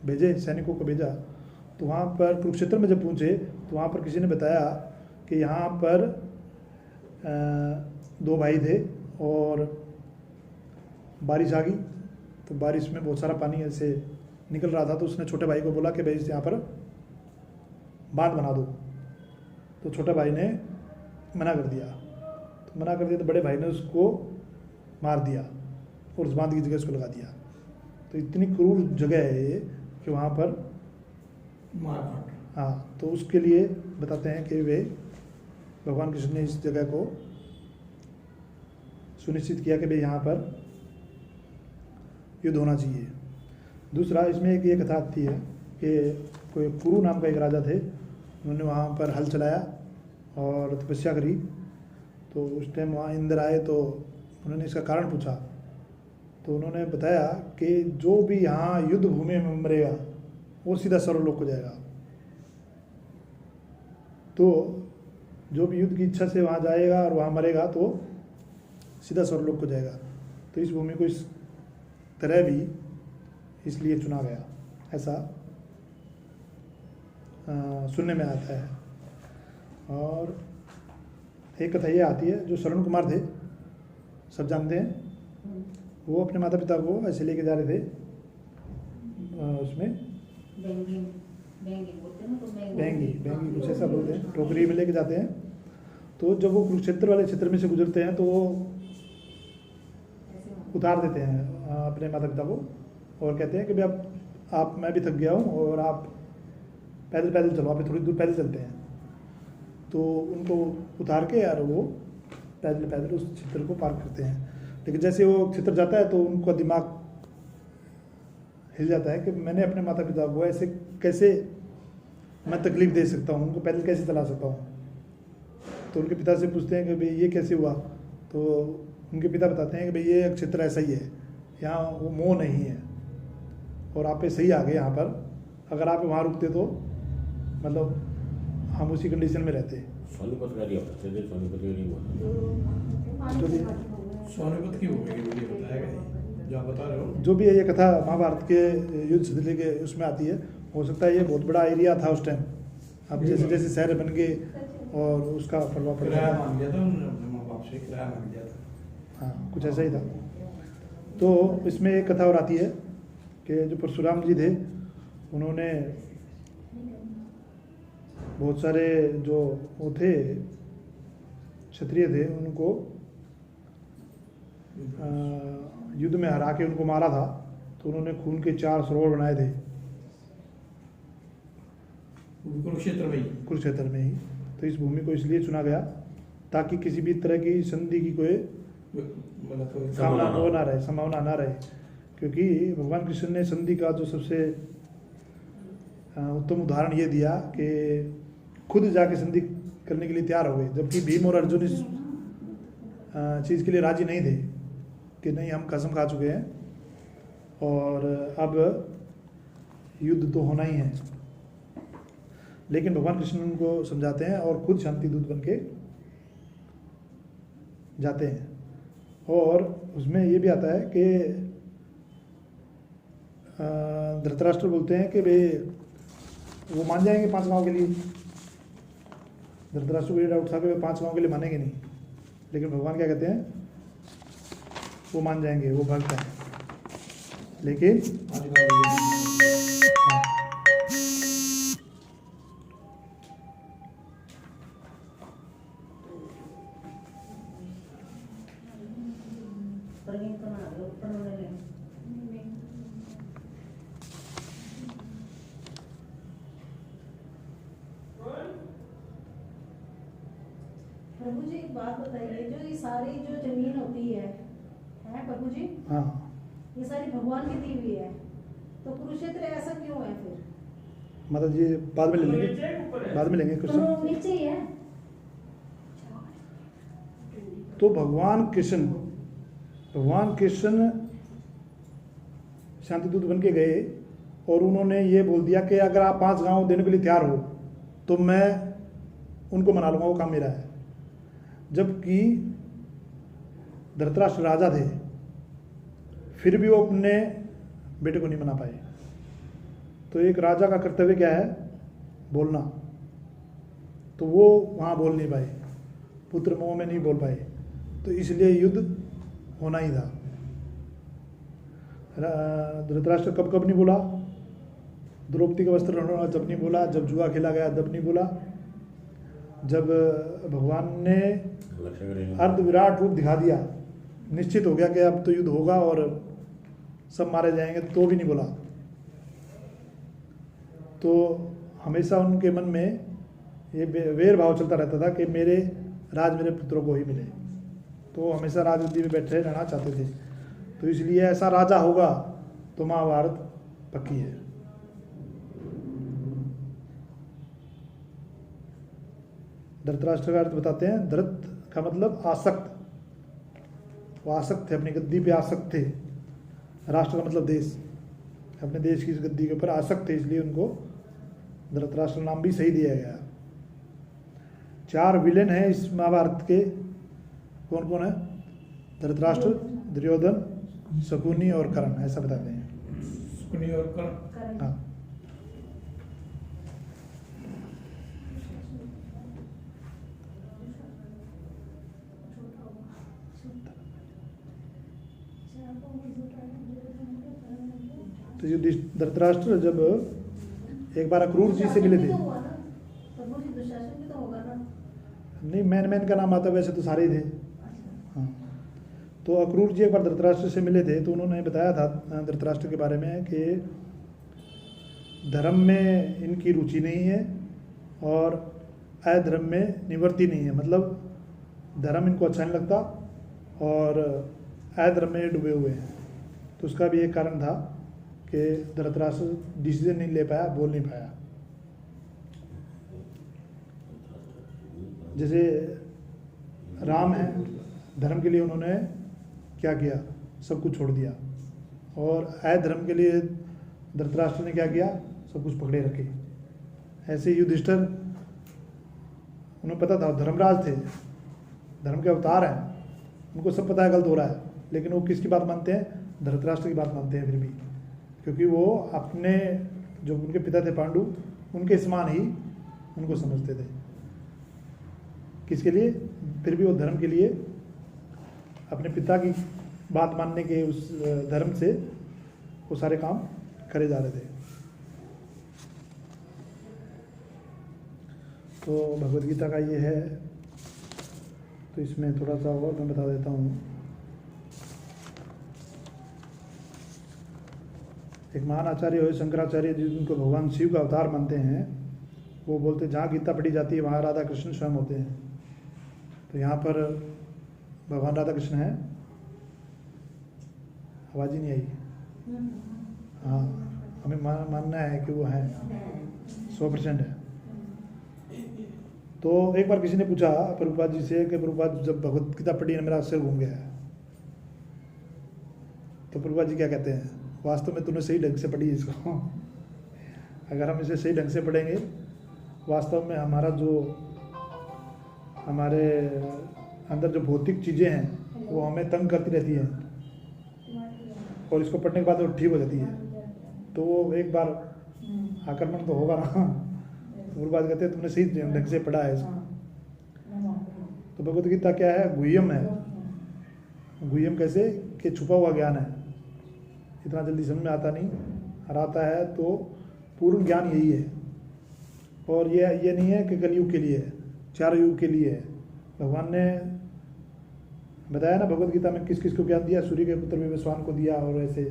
भेजे, सैनिकों को भेजा। तो वहाँ पर कुरुक्षेत्र में जब पहुँचे तो वहाँ पर किसी ने बताया कि यहाँ पर 2 भाई थे और बारिश आ गई। तो बारिश में बहुत सारा पानी ऐसे निकल रहा था। तो उसने छोटे भाई को बोला कि भाई यहाँ पर बांध बना दो। तो छोटे भाई ने मना कर दिया। तो मना कर दिया तो बड़े भाई ने उसको मार दिया और उस बांध की जगह उसको लगा दिया। तो इतनी क्रूर जगह है ये कि वहाँ पर मारकाट। हाँ, तो उसके लिए बताते हैं कि वे भगवान कृष्ण ने इस जगह को सुनिश्चित किया कि भाई यहाँ पर युद्ध होना चाहिए। दूसरा, इसमें एक ये कथा आती है कि कोई कुरु नाम का एक राजा थे, उन्होंने वहाँ पर हल चलाया और तपस्या करी। तो उस टाइम वहाँ इंद्र आए तो उन्होंने इसका कारण पूछा। तो उन्होंने बताया कि जो भी यहाँ युद्ध भूमि में मरेगा वो सीधा सर्वलोक को जाएगा। तो जो भी युद्ध की इच्छा से वहाँ जाएगा और वहाँ मरेगा तो सीधा स्वर्गलोक को जाएगा। तो इस भूमि को इस तरह भी इसलिए चुना गया, ऐसा सुनने में आता है। और एक कथा ये आती है, जो शरण कुमार थे, सब जानते हैं, वो अपने माता पिता को ऐसे लेके जा रहे थे उसमें बेंगी कुछ ऐसा बोलते हैं, टोकरी में लेके जाते हैं। तो जब वो कुरुक्षेत्र वाले क्षेत्र में से गुजरते हैं तो वो उतार देते हैं अपने माता पिता को और कहते हैं कि भाई आप मैं भी थक गया हूँ और आप पैदल पैदल चलो, आप थोड़ी दूर पैदल चलते हैं। तो उनको उतार के यार वो पैदल पैदल उस क्षेत्र को पार करते हैं। लेकिन जैसे वो क्षेत्र जाता है तो उनका दिमाग हिल जाता है कि मैंने अपने माता पिता को ऐसे कैसे मैं तकलीफ दे सकता हूँ, उनको पैदल कैसे चला सकता हूँ। तो उनके पिता से पूछते हैं कि भाई ये कैसे हुआ। तो उनके पिता बताते हैं कि भाई ये क्षेत्र ऐसा ही है, यहाँ वो मोह नहीं है और आप पे सही आ गए यहाँ पर। अगर आप वहाँ रुकते तो मतलब हम उसी कंडीशन में रहते। सोनीपत का नहीं होता थे, सोनीपत का नहीं हुआ। सोनीपत की भूमि के लिए बताया गया है, जो आप बता रहे हो। जो भी है ये कथा महाभारत के युद्ध शिथिल के उसमें आती है। हो सकता है ये बहुत बड़ा एरिया था उस टाइम, अब जैसे जैसे शहर बन गए और उसका प्रभाव पड़ किराया गया। मान लिया था उन्होंने अपने माँ बाप से, किराया मान लिया था। हाँ, कुछ ऐसा ही था। तो इसमें एक कथा और आती है कि जो परशुराम जी थे उन्होंने बहुत सारे जो वो थे क्षत्रिय थे उनको युद्ध में हरा के उनको मारा था। तो उन्होंने खून के 4 सरोवर बनाए थे कुरुक्षेत्र में ही। कुरुक्षेत्र में ही। तो इस भूमि को इसलिए चुना गया ताकि किसी भी तरह की संधि की कोई मतलब कोई कामना वो ना रहे, संभावना ना रहे, क्योंकि भगवान कृष्ण ने संधि का जो सबसे उत्तम उदाहरण ये दिया कि खुद जाके संधि करने के लिए तैयार हो गए, जबकि भीम और अर्जुन इस चीज़ के लिए राजी नहीं थे कि नहीं हम कसम खा चुके हैं और अब युद्ध तो होना ही है। लेकिन भगवान कृष्ण उनको समझाते हैं और खुद शांति दूत बन के जाते हैं। और उसमें ये भी आता है कि धृतराष्ट्र बोलते हैं कि भाई वो मान जाएंगे 5 गांव के लिए। धृतराष्ट्र को ये डाउट था कि वे 5 गांव के लिए मानेंगे नहीं, लेकिन भगवान क्या कहते हैं, वो मान जाएंगे, वो भक्त हैं। लेकिन प्रभु जी एक बात बताइए, जो ये सारी जो जमीन होती है प्रभु जी, हाँ, ये सारी भगवान की दी हुई है, तो कुरुक्षेत्र ऐसा क्यों है फिर? माता जी बाद में ले लेंगे, बाद में लेंगे तो कृष्ण। नीचे ही है। तो भगवान कृष्ण शांतिदूत बन के गए और उन्होंने ये बोल दिया कि अगर आप 5 गांव देने के लिए तैयार हो तो मैं उनको मना लूंगा, वो काम मेरा है। जबकि धृतराष्ट्र राजा थे, फिर भी वो अपने बेटे को नहीं मना पाए। तो एक राजा का कर्तव्य क्या है, बोलना। तो वो वहाँ बोल नहीं पाए, पुत्र मोह में नहीं बोल पाए, तो इसलिए युद्ध होना ही था। धृतराष्ट्र कब कब नहीं बोला, द्रौपदी का वस्त्र हरना जब नहीं बोला, जब जुआ खेला गया तब नहीं बोला, जब भगवान ने अर्ध विराट रूप दिखा दिया, निश्चित हो गया कि अब तो युद्ध होगा और सब मारे जाएंगे, तो भी नहीं बोला। तो हमेशा उनके मन में ये वेर भाव चलता रहता था कि मेरे राज मेरे पुत्रों को ही मिले। तो हमेशा राजगद्दी में बैठे रहना चाहते थे। तो इसलिए ऐसा राजा होगा तो महाभारत पक्की है। धृतराष्ट्र का अर्थ बताते हैं। धृत का मतलब आसक्त, वो आसक्त थे, अपनी गद्दी पे आसक्त थे। राष्ट्र का मतलब देश, अपने देश की इस गद्दी के ऊपर आसक्त थे, इसलिए उनको धृतराष्ट्र नाम भी सही दिया गया। 4 विलेन हैं इस महाभारत के। कौन कौन है? धृतराष्ट्र, दुर्योधन, शकुनी और कर्ण, ऐसा बताते हैं। शकुनी और कर्ण, हाँ। तो ये धृतराष्ट्र जब एक बार अक्रूर जी से मिले थे, नहीं मैन का नाम आता, वैसे तो सारे ही थे। हाँ, तो अक्रूर जी एक बार धृतराष्ट्र से मिले थे, तो उन्होंने बताया था धृतराष्ट्र के बारे में कि धर्म में इनकी रुचि नहीं है और अधर्म में निवृत्ति नहीं है। मतलब धर्म इनको अच्छा नहीं लगता और अधर्म में डूबे हुए हैं। तो उसका भी एक कारण था कि धृतराष्ट्र डिसीजन नहीं ले पाया, बोल नहीं पाया। जैसे राम है, धर्म के लिए उन्होंने क्या किया, सब कुछ छोड़ दिया, और अधर्म के लिए धृतराष्ट्र ने क्या किया, सब कुछ पकड़े रखे। ऐसे युधिष्ठिर उन्हें पता था धर्मराज थे, धर्म के अवतार हैं, उनको सब पता है गलत हो रहा है, लेकिन वो किसकी बात मानते हैं? धृतराष्ट्र की बात मानते हैं फिर भी, क्योंकि वो अपने जो उनके पिता थे पांडु, उनके समान ही उनको समझते थे। किसके लिए? फिर भी वो धर्म के लिए अपने पिता की बात मानने के उस धर्म से वो सारे काम करे जा रहे थे। तो भगवद गीता का ये है। तो इसमें थोड़ा सा और मैं बता देता हूँ। एक महान आचार्य हुए शंकराचार्य, जिनको भगवान शिव का अवतार मानते हैं, वो बोलते जहाँ गीता पढ़ी जाती है वहाँ राधा कृष्ण स्वयं होते हैं। तो यहाँ पर भगवान राधा कृष्ण हैं। आवाज़ ही नहीं आई। हाँ, हमें मानना है कि वो हैं, 100% है। तो एक बार किसी ने पूछा प्रभुपाद जी से कि प्रभुपाद जब भगवत गीता पढ़ी ना मेरा सिर घूम गया है। तो प्रभुपाद जी क्या कहते हैं? वास्तव में तूने सही ढंग से पढ़ी इसको। अगर हम इसे सही ढंग से पढ़ेंगे, वास्तव में हमारा जो हमारे अंदर जो भौतिक चीज़ें हैं वो हमें तंग करती रहती हैं, और इसको पढ़ने के बाद वो ठीक हो जाती है। तो वो एक बार आक्रमण तो होगा ना। वो बात कहते हैं तुमने सही ढंग से पढ़ा है इसको। तो भगवत गीता क्या है? गुह्यम है। गुह्यम कैसे? कि छुपा हुआ ज्ञान है, इतना जल्दी समझ में आता नहीं, और आता है तो पूर्ण ज्ञान यही है। और ये नहीं है कि कलयुग के लिए है, 4 युग के लिए है। भगवान ने बताया ना भगवत गीता में किस किस को ज्ञान दिया, सूर्य के पुत्र विवस्वान को दिया, और ऐसे।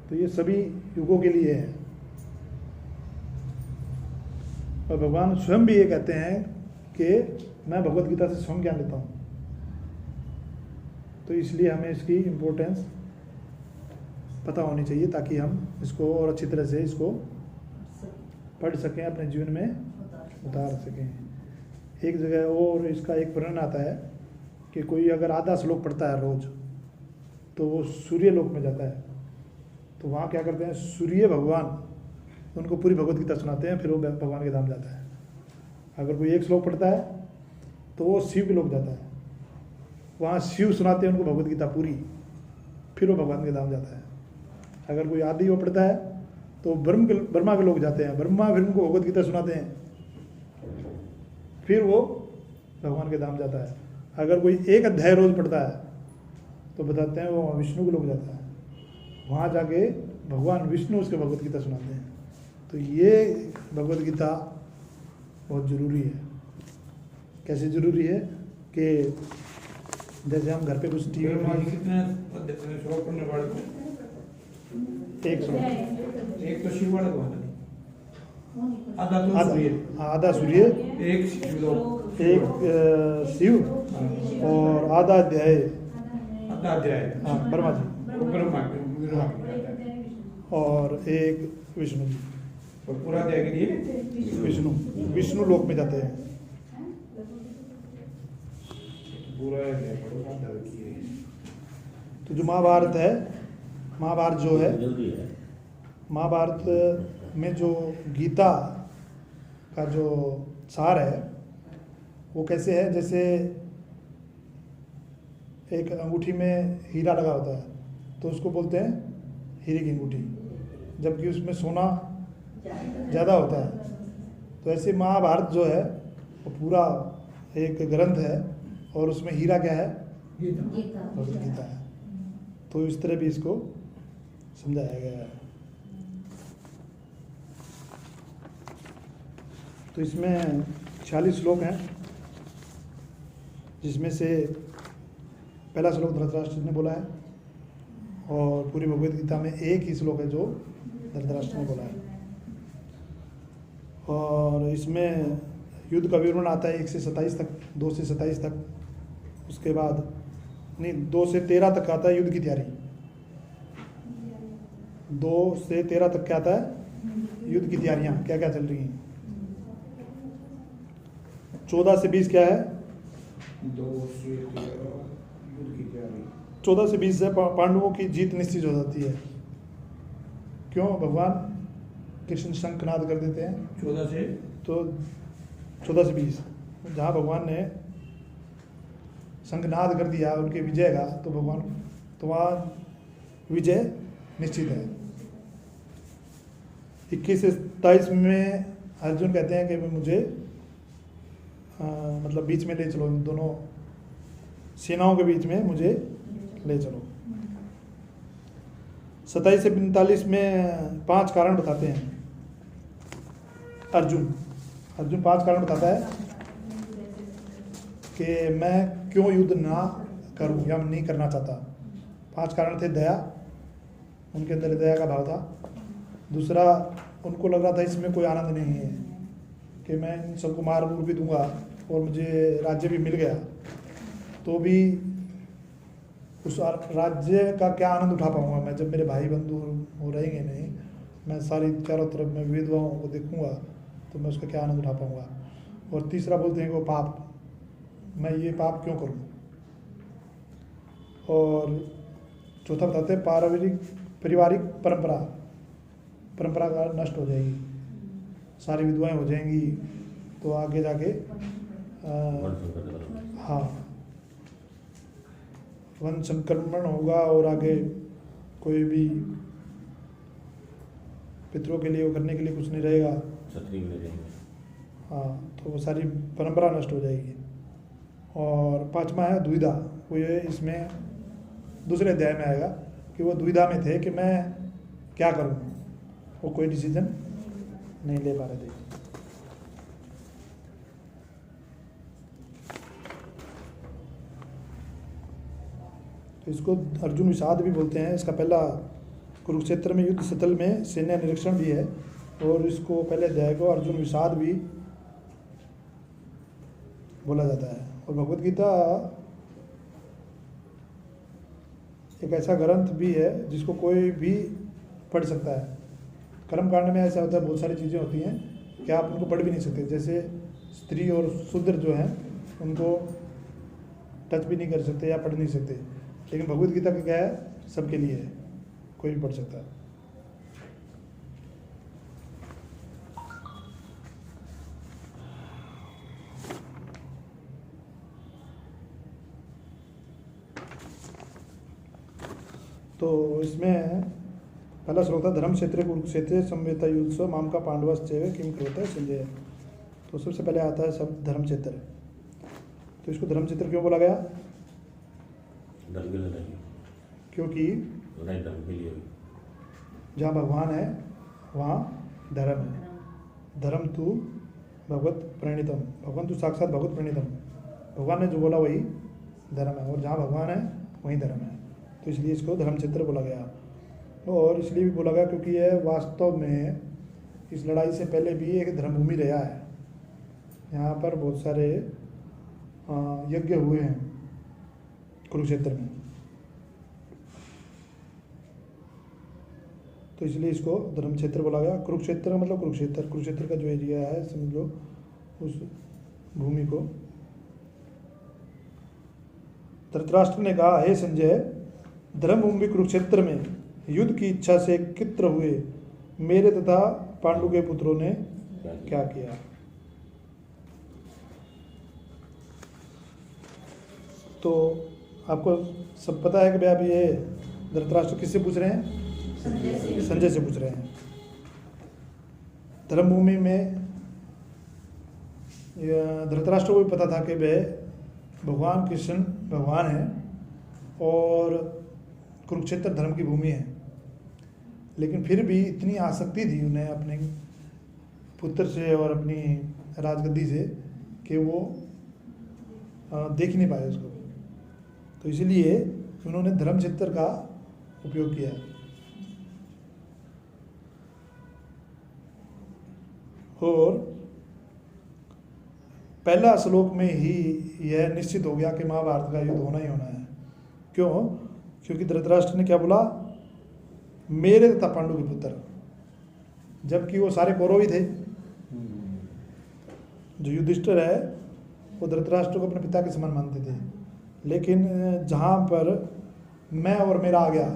तो ये सभी युगों के लिए है। और भगवान स्वयं भी ये कहते हैं कि मैं भगवत गीता से स्वयं ज्ञान लेता हूँ। तो इसलिए हमें इसकी इम्पोर्टेंस पता होनी चाहिए, ताकि हम इसको और अच्छी तरह से इसको पढ़ सकें, अपने जीवन में उतार सकें। एक जगह और इसका एक वर्णन आता है कि कोई अगर आधा श्लोक पढ़ता है रोज, तो वो सूर्य लोक में जाता है। तो वहाँ क्या करते हैं? सूर्य भगवान उनको पूरी भगवत गीता सुनाते हैं, फिर वो भगवान के धाम जाता है। अगर कोई एक श्लोक पढ़ता है तो वो शिव के लोक जाता है, वहाँ शिव सुनाते हैं उनको भगवत गीता पूरी, फिर वो भगवान के धाम जाता है। अगर कोई आदि वो पढ़ता है तो ब्रह्मा के लोग जाते हैं, ब्रह्मा फिर उनको भगवत गीता सुनाते हैं, फिर वो भगवान के धाम जाता है। अगर कोई एक अध्याय रोज पढ़ता है तो बताते हैं वो विष्णु के लोग जाता है, वहाँ जाके भगवान विष्णु उसके भगवत गीता सुनाते हैं। तो ये भगवत गीता बहुत ज़रूरी है। कैसे ज़रूरी है? कि जैसे हम घर पे कुछ टीवी में कितने श्लोक पढ़ने वाले को? एक श्लोक, एक तो शिव वाले को है ना, आधा सूर्य, एक शिवलोक, एक शिव, और आधा अध्याय हाँ ब्रह्मा जी, और एक विष्णु जी। तो पूरा अध्याय के लिए विष्णु लोक में जाते हैं। पूरा अध्याय पढ़ो, साथ रखिए। तो जो महाभारत है, महाभारत जो है, जल्दी है। महाभारत में जो गीता का जो सार है वो कैसे है? जैसे एक अंगूठी में हीरा लगा होता है तो उसको बोलते हैं हीरे की अंगूठी, जबकि उसमें सोना ज़्यादा होता है। तो ऐसे महाभारत जो है वो पूरा एक ग्रंथ है, और उसमें हीरा क्या है? भगवत गीता है। तो इस तरह भी इसको समझाया गया है। तो इसमें 46 श्लोक हैं, जिसमें से पहला श्लोक धृतराष्ट्र ने बोला है, और पूरी भगवत गीता में एक ही श्लोक है जो धृतराष्ट्र ने बोला है। और इसमें युद्ध का विवरण आता है 1 से 27 तक, 2 से 27 तक। उसके बाद नहीं, 2 से 13 तक आता है युद्ध की तैयारी। 2 से 13 तक क्या आता है? युद्ध की तैयारियां क्या क्या चल रही हैं। 14 से 20 क्या है? 2 से 13 युद्ध की तैयारी। 14 से 20 से पांडवों की जीत निश्चित हो जाती है। क्यों? भगवान कृष्ण शंखनाद कर देते हैं। 14 से तो 14 से 20 जहाँ भगवान ने शंखनाद कर दिया उनके विजय का, तो भगवान तो वहाँ विजय निश्चित है। 21 से 27 में अर्जुन कहते हैं कि मुझे मतलब बीच में ले चलो, इन दोनों सेनाओं के बीच में मुझे ले चलो। 27 से 45 में 5 कारण बताते हैं अर्जुन 5 कारण बताता है कि मैं क्यों युद्ध ना करूं या नहीं करना चाहता। 5 कारण थे। दया, उनके अंदर दया का भाव था। दूसरा, उनको लग रहा था इसमें कोई आनंद नहीं है कि मैं इन सबको मार मूर भी दूंगा और मुझे राज्य भी मिल गया तो भी उस राज्य का क्या आनंद उठा पाऊंगा मैं, जब मेरे भाई बंधु हो रहेंगे नहीं, मैं सारी चारों तरफ में विधवाओं को देखूंगा तो मैं उसका क्या आनंद उठा पाऊंगा। और तीसरा बोलते हैं कि वो पाप, मैं ये पाप क्यों करूं। और चौथा बताते हैं पारिवारिक परंपरा का नष्ट हो जाएगी, सारी विधवाएं हो जाएंगी तो आगे जाके हाँ वन संक्रमण होगा और आगे कोई भी पितरों के लिए वो करने के लिए कुछ नहीं रहेगा। हाँ, तो वो सारी परंपरा नष्ट हो जाएगी। और 5वां है दुविधा। वो ये इसमें दूसरे अध्याय में आएगा कि वो दुविधा में थे कि मैं क्या करूं, वो कोई डिसीजन नहीं ले पा रहे थे। तो इसको अर्जुन विषाद भी बोलते हैं। इसका पहला कुरुक्षेत्र में युद्ध स्थल में सैन्य निरीक्षण भी है और इसको पहले अध्याय को अर्जुन विषाद भी बोला जाता है। और भगवत गीता एक ऐसा ग्रंथ भी है जिसको कोई भी पढ़ सकता है। कर्म कांड में ऐसा होता है, बहुत सारी चीज़ें होती हैं कि आप उनको पढ़ भी नहीं सकते, जैसे स्त्री और शूद्र जो हैं उनको टच भी नहीं कर सकते या पढ़ नहीं सकते। लेकिन भगवत गीता का क्या है, सबके लिए है, कोई भी पढ़ सकता है। तो इसमें पहला श्लोक था धर्म क्षेत्र कुरुक्षेत्र संवेता युद्ध माम का पांडवश्चैव किम करोति संजय। तो सबसे पहले आता है शब्द धर्म क्षेत्र। तो इसको धर्म क्षेत्र क्यों बोला गया? क्योंकि जहाँ भगवान है वहाँ धर्म है। धर्म तू भगवत प्रणीतम, भगवान तू साक्षात भगवत प्रणीतम, भगवान ने जो बोला वही धर्म है और जहाँ भगवान है वहीं धर्म है। तो इसलिए इसको धर्म क्षेत्र बोला गया। और इसलिए भी बोला गया क्योंकि यह वास्तव में इस लड़ाई से पहले भी एक धर्मभूमि रहा है। यहाँ पर बहुत सारे यज्ञ हुए हैं कुरुक्षेत्र में, तो इसलिए इसको धर्म क्षेत्र बोला गया। कुरुक्षेत्र का मतलब कुरुक्षेत्र का जो एरिया है समझ लो उस भूमि को। धृतराष्ट्र ने कहा, हे संजय, धर्मभूमि कुरुक्षेत्र में युद्ध की इच्छा से कित्र हुए मेरे तथा पांडु के पुत्रों ने क्या किया। तो आपको सब पता है कि भाई अब ये धृतराष्ट्र किससे पूछ रहे हैं? संजय से पूछ रहे हैं। धर्मभूमि में धृतराष्ट्र को भी पता था कि वह भगवान कृष्ण भगवान है और कुरुक्षेत्र धर्म की भूमि है, लेकिन फिर भी इतनी आसक्ति थी उन्हें अपने पुत्र से और अपनी राजगद्दी से कि वो देख ही नहीं पाए उसको। तो इसलिए उन्होंने धर्म क्षेत्र का उपयोग किया। और पहला श्लोक में ही यह निश्चित हो गया कि महाभारत का युद्ध होना ही होना है। क्यों? क्योंकि धृतराष्ट्र ने क्या बोला? मेरे तथा पांडु के पुत्र, जबकि वो सारे कौरव ही थे। जो युधिष्ठिर है वो धृतराष्ट्र को अपने पिता के समान मानते थे, लेकिन जहाँ पर मैं और मेरा आ गया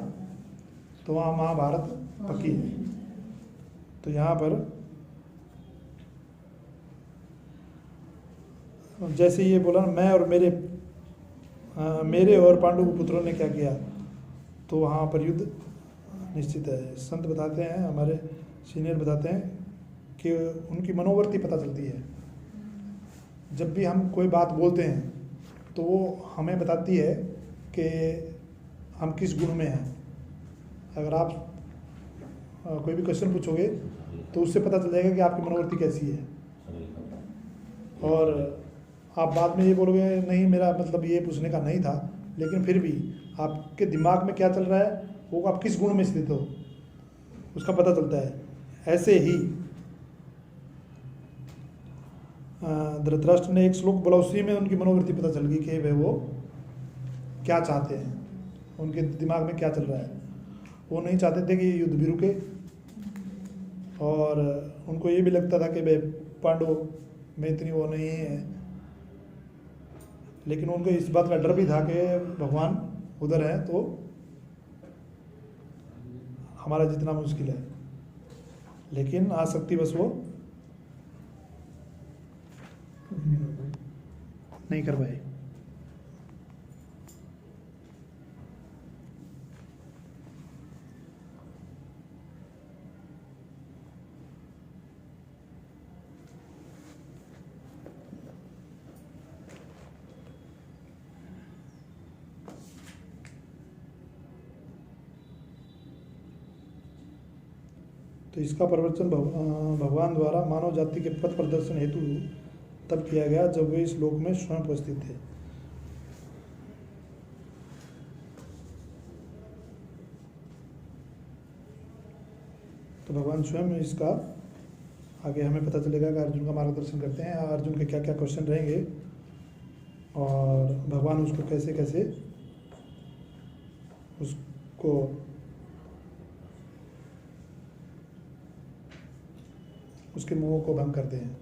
तो वहाँ महाभारत पक्की है। तो यहाँ पर जैसे ये बोला ना, मैं और मेरे और पांडु पुत्रों ने क्या किया, तो वहाँ पर युद्ध निश्चित है। संत बताते हैं, हमारे सीनियर बताते हैं कि उनकी मनोवृत्ति पता चलती है। जब भी हम कोई बात बोलते हैं तो वो हमें बताती है कि हम किस गुण में हैं। अगर आप कोई भी क्वेश्चन पूछोगे तो उससे पता चल जाएगा कि आपकी मनोवृत्ति कैसी है। और आप बाद में ये बोलोगे नहीं मेरा मतलब ये पूछने का नहीं था, लेकिन फिर भी आपके दिमाग में क्या चल रहा है, वो आप किस गुण में स्थित हो, उसका पता चलता है। ऐसे ही धृतराष्ट्र ने एक श्लोक बोला, उसी में उनकी मनोवृत्ति पता चल गई कि वे वो क्या चाहते हैं, उनके दिमाग में क्या चल रहा है। वो नहीं चाहते थे कि युद्ध भी रुके, और उनको ये भी लगता था कि वे पांडवों में इतनी वो नहीं है, लेकिन उनको इस बात का डर भी था कि भगवान उधर है तो हमारा जितना मुश्किल है। लेकिन आसक्ति बस वो नहीं कर पाए। तो इसका प्रवचन भगवान द्वारा मानव जाति के पथ प्रदर्शन हेतु तब किया गया जब वे इस लोक में स्वयं उपस्थित थे। तो भगवान स्वयं इसका आगे हमें पता चलेगा कि अर्जुन का मार्गदर्शन करते हैं, अर्जुन के क्या क्या क्वेश्चन रहेंगे और भगवान उसको कैसे कैसे उसको उसके मोह को भंग करते हैं।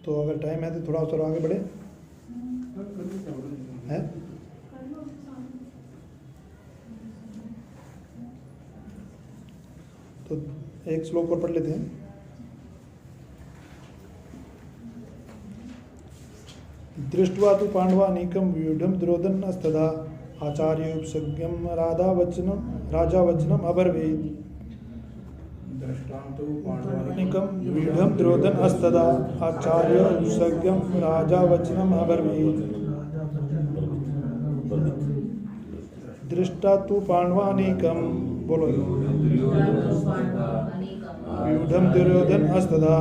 तो अगर टाइम है तो थोड़ा सा आगे बढ़े हैं। तो एक श्लोक और पढ़ लेते हैं। दृष्ट्वा तु पांडवानीकं व्यूढ़ं दुर्योधनस्तदा आचार्योपसज्ञं राजा वचनम् अब्रवीत्। निकम व्यूढ़ं दुर्योधनस्तदा आचार्योपसज्ञं राजा वचनम् अब्रवीत्। दृष्टा तु पांडवानीकं, बोलो, व्यूढ़ं दुर्योधनस्तदा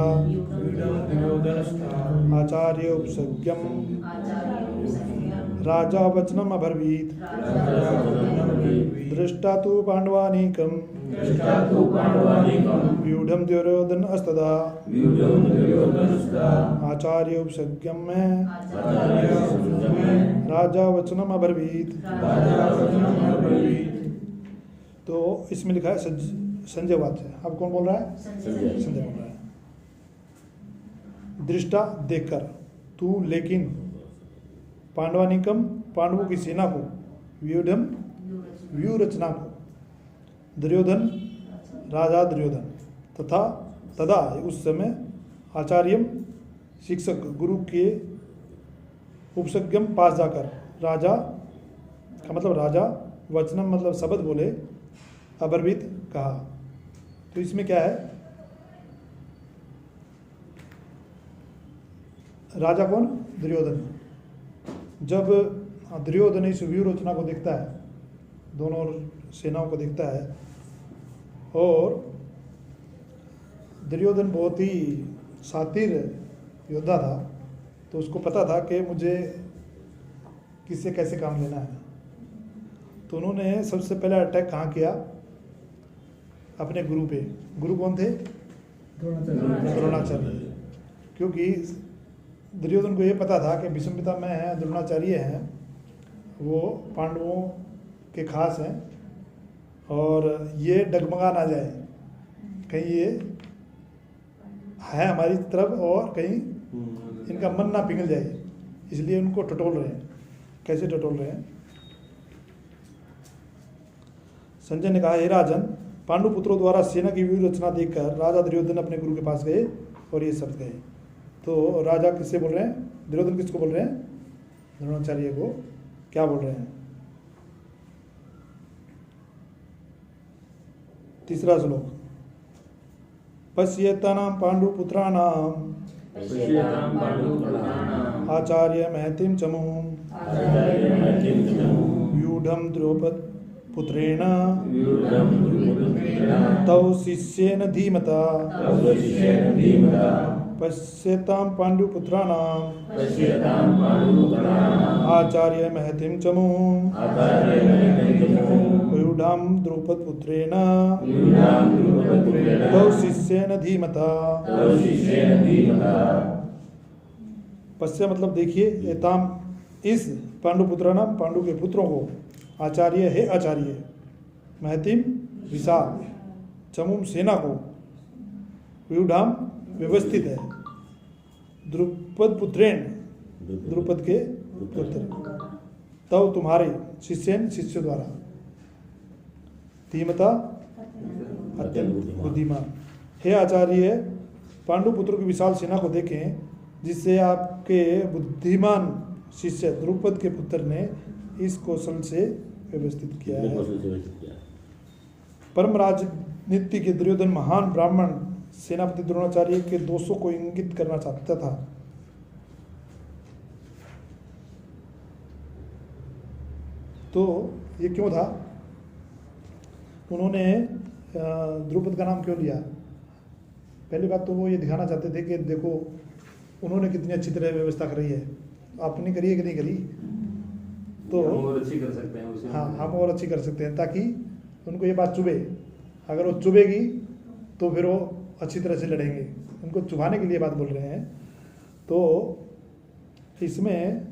आचार्योपसज्ञं राजा वचनम् अब्रवीत्। दृष्टा तु पांडवानीकं व्यूढ़ं दुर्योधनस्तदा आचार्योपसज्ञं राजा वचनम् अब्रवीत्। तो इसमें लिखा है संजय वाच्य। अब कौन बोल रहा है? संजय बोल रहा है। दृष्टा देखकर, तू लेकिन, पांडवानीकम पांडवों की सेना को, व्यूढ़ं व्यू रचना को, दुर्योधन राजा दुर्योधन, तथा तदा उस समय आचार्यम शिक्षक गुरु के उपसज्ञम पास जाकर, राजा का मतलब राजा, वचनम मतलब शब्द बोले, अब्रवीत कहा। तो इसमें क्या है, राजा कौन? दुर्योधन। जब दुर्योधन इस व्यू रचना को देखता है, दोनों सेनाओं को देखता है, और दुर्योधन बहुत ही शातिर योद्धा था, तो उसको पता था कि मुझे किससे कैसे काम लेना है। तो उन्होंने सबसे पहले अटैक कहाँ किया? अपने गुरु पे। गुरु कौन थे? द्रोणाचार्य। क्योंकि दुर्योधन को ये पता था कि भीष्म पितामह हैं, द्रोणाचार्य हैं, वो पांडवों के खास हैं, और ये डगमगा ना जाए, कहीं ये है हमारी तरफ और कहीं इनका मन ना पिघल जाए, इसलिए उनको टटोल रहे हैं। कैसे टटोल रहे हैं? संजय ने कहा, हे राजन, पांडु पुत्रों द्वारा सेना की व्यू रचना देखकर राजा दुर्योधन अपने गुरु के पास गए और ये शब्द कहे। तो राजा किससे बोल रहे हैं? दुर्योधन किसको बोल रहे हैं? द्रोणाचार्य को क्या बोल रहे हैं? तीसरा श्लोक, पश्येतानां पांडुपुत्राणां पश्यतां पांडुपुत्राणाम् आचार्य महतिं चमूं आचार्यमहतिं चमूं व्यूढं द्रौपद पुत्रेण व्यूढं द्रुपदेन तौ शिष्येन धीमता तव शिष्येन धीमता पश्यतां पांडुपुत्राणां पश्यतां पांडुपुत्राणाम् आचार्य महतिं चमूं आचार्यमहतिं चमूं व्यूढं द्रौपदपुत्रेण व्यूढं द्रुपदेन तौ शिष्येन धीमता। तव शिष्येन धीमता। पश्य मतलब देखिए, एताम इस पांडुपुत्राणाम पांडु के पुत्रों को, आचार्य है आचार्य, महतिम विशाल, चमुम सेना को, व्यूढाम व्यवस्थित है, द्रुपद पुत्रेण द्रुपद के पुत्र, तब तुम्हारे शिष्यन शिष्य द्वारा, धीमता अत्यंत बुद्धिमान। हे आचार्य, पांडु पुत्रों की विशाल सेना को देखें जिससे आपके बुद्धिमान शिष्य द्रुपद के पुत्र ने इस कौशल से व्यवस्थित किया कितने है। कौशल से व्यवस्थित किया है? परम राजनीति के दुर्योधन महान ब्राह्मण सेनापति द्रोणाचार्य के दोषों को इंगित करना चाहता था। तो ये क्यों था? उन्होंने द्रुपद का नाम क्यों लिया? पहली बात तो वो ये दिखाना चाहते थे कि देखो उन्होंने कितनी अच्छी तरह व्यवस्था करी है, आपने करी है कि नहीं करी। तो हम और अच्छी कर सकते हैं उसे। हाँ, हम और अच्छी कर सकते हैं, ताकि उनको ये बात चुभे। अगर वो चुभेगी तो फिर वो अच्छी तरह से लड़ेंगे। उनको चुभाने के लिए बात बोल रहे हैं। तो इसमें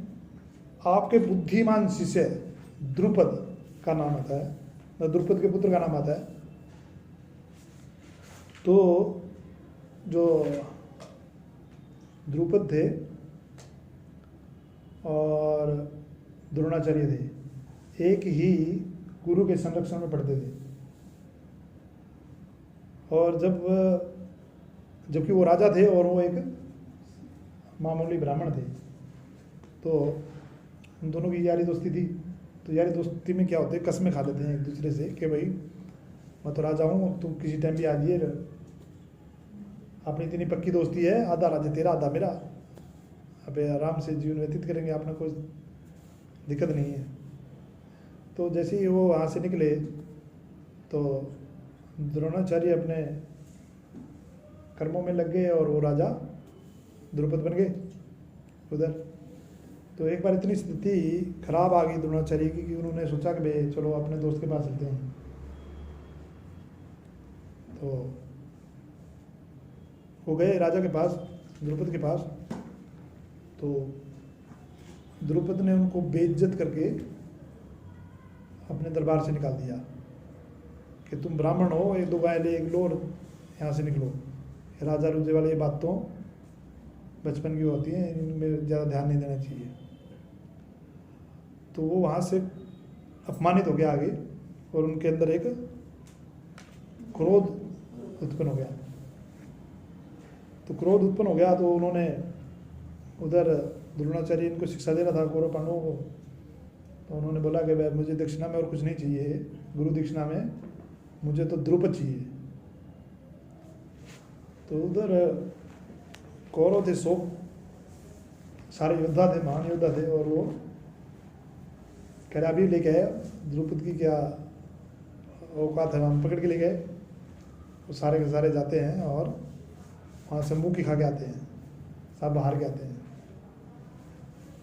आपके बुद्धिमान शिष्य द्रुपद का नाम आता है, द्रुपद के पुत्र का नाम आता है। तो जो द्रुपद थे और द्रोणाचार्य थे, एक ही गुरु के संरक्षण में पढ़ते थे। और जबकि वो राजा थे और वो एक मामूली ब्राह्मण थे, तो उन दोनों की यारी दोस्ती थी। तो यारी दोस्ती में क्या होते हैं, कस्में खा लेते हैं एक दूसरे से कि भाई मैं तो राजा हूँ, तुम किसी टाइम भी आ जाइए, अपनी इतनी पक्की दोस्ती है, आधा राज्य तेरा आधा मेरा, अबे आराम से जीवन व्यतीत करेंगे, आपने कोई दिक्कत नहीं है। तो जैसे ही वो वहाँ से निकले तो द्रोणाचार्य अपने कर्मों में लग गए और वो राजा द्रुपद बन गए उधर। तो एक बार इतनी स्थिति खराब आ गई द्रोणाचार्य की कि उन्होंने सोचा कि भाई चलो अपने दोस्त के पास चलते हैं। तो वो गए राजा के पास, द्रुपद के पास। तो द्रुपद ने उनको बेइज्जत करके अपने दरबार से निकाल दिया कि तुम ब्राह्मण हो, एक दो गाय ले एक लो और यहाँ से निकलो। राजा रुजे वाले ये बात तो बचपन की होती है, इनमें ज़्यादा ध्यान नहीं देना चाहिए। तो वो वहाँ से अपमानित हो गया आगे, और उनके अंदर एक क्रोध उत्पन्न हो गया। तो क्रोध उत्पन्न हो गया तो उन्होंने उधर द्रोणाचार्य इनको शिक्षा दे रहा था कौरव पांडवों को। तो उन्होंने बोला कि भाई मुझे दक्षिणा में और कुछ नहीं चाहिए, गुरु दक्षिणा में मुझे तो द्रुपद चाहिए। तो उधर कौरव थे 100 सारे योद्धा थे, महान योद्धा थे, और वो कह रहे अभी लेके आए, द्रुपद की क्या औकात है, हम पकड़ के ले गए। वो सारे के सारे जाते हैं और वहाँ से मुँह की खा के आते हैं, सब बाहर के आते हैं।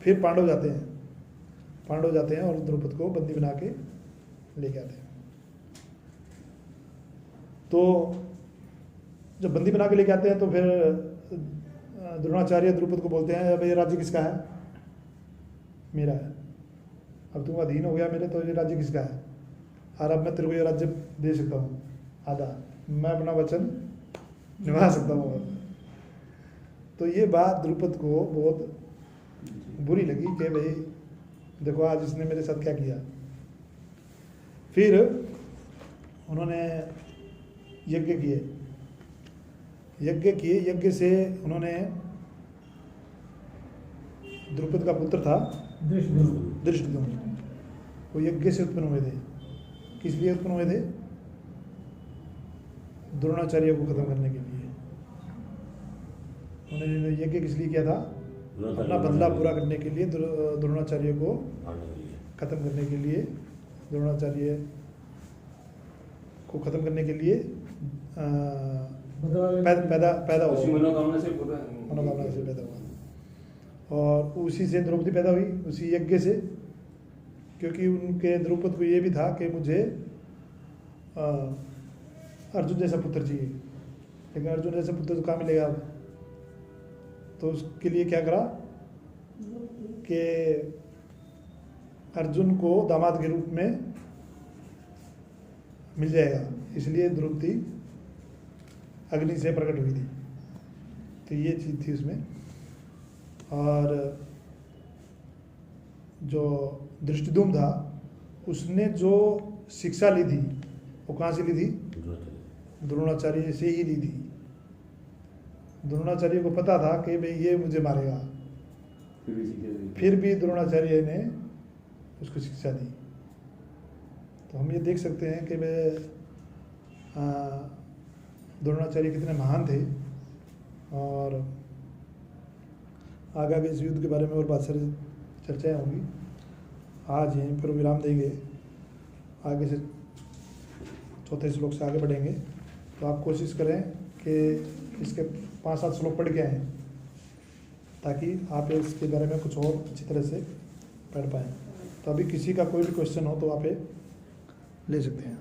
फिर पांडव जाते हैं और द्रुपद को बंदी बना के लेके आते हैं। तो जब बंदी बना के लेके आते हैं तो फिर द्रोणाचार्य द्रुपद को बोलते हैं, अब ये राज्य किसका है? मेरा है। अब तुम अधीन हो गया मेरे, तो ये राज्य किसका है? और अब मैं तेरे को ये राज्य दे सकता हूँ आधा, मैं अपना वचन निभा सकता हूँ। तो ये बात द्रुपद को बहुत बुरी लगी कि भाई देखो आज इसने मेरे साथ क्या किया। फिर उन्होंने यज्ञ किए, यज्ञ किए, यज्ञ से उन्होंने द्रुपद का पुत्र था धृष्टद्युम्न, वो यज्ञ से उत्पन्न हुए थे। किस लिए उत्पन्न हुए थे? द्रोणाचार्य को खत्म करने के लिए। उन्होंने यज्ञ किस लिए किया था? अपना बदला पूरा करने के लिए, द्रोणाचार्य को खत्म करने के लिए, द्रोणाचार्य को खत्म करने के लिए पैदा हुआ, उसी मनोकामना से पैदा हुआ। और उसी से द्रौपदी पैदा हुई, उसी यज्ञ से, क्योंकि उनके द्रौपद को ये भी था कि मुझे अर्जुन जैसा पुत्र चाहिए, लेकिन अर्जुन जैसा पुत्र तो कहाँ मिलेगा अब? तो उसके लिए क्या करा कि अर्जुन को दामाद के रूप में मिल जाएगा, इसलिए द्रौपदी अग्नि से प्रकट हुई थी। तो ये चीज़ थी उसमें। और जो धृष्टद्युम्न था, उसने जो शिक्षा ली थी वो कहाँ से ली थी? द्रोणाचार्य से ही ली थी। द्रोणाचार्य को पता था कि भाई ये मुझे मारेगा, फिर भी द्रोणाचार्य ने उसको शिक्षा दी। तो हम ये देख सकते हैं कि द्रोणाचार्य कितने महान थे। और आगे इस युद्ध के बारे में और बहुत सारी चर्चाएं होंगी। आज यहीं पर विराम देंगे, आगे से चौथे श्लोक से आगे बढ़ेंगे। तो आप कोशिश करें कि इसके 5-7 श्लोक पढ़ के आएँ, ताकि आप इसके बारे में कुछ और अच्छी तरह से पढ़ पाएँ। तो अभी किसी का कोई भी क्वेश्चन हो तो आप ले सकते हैं।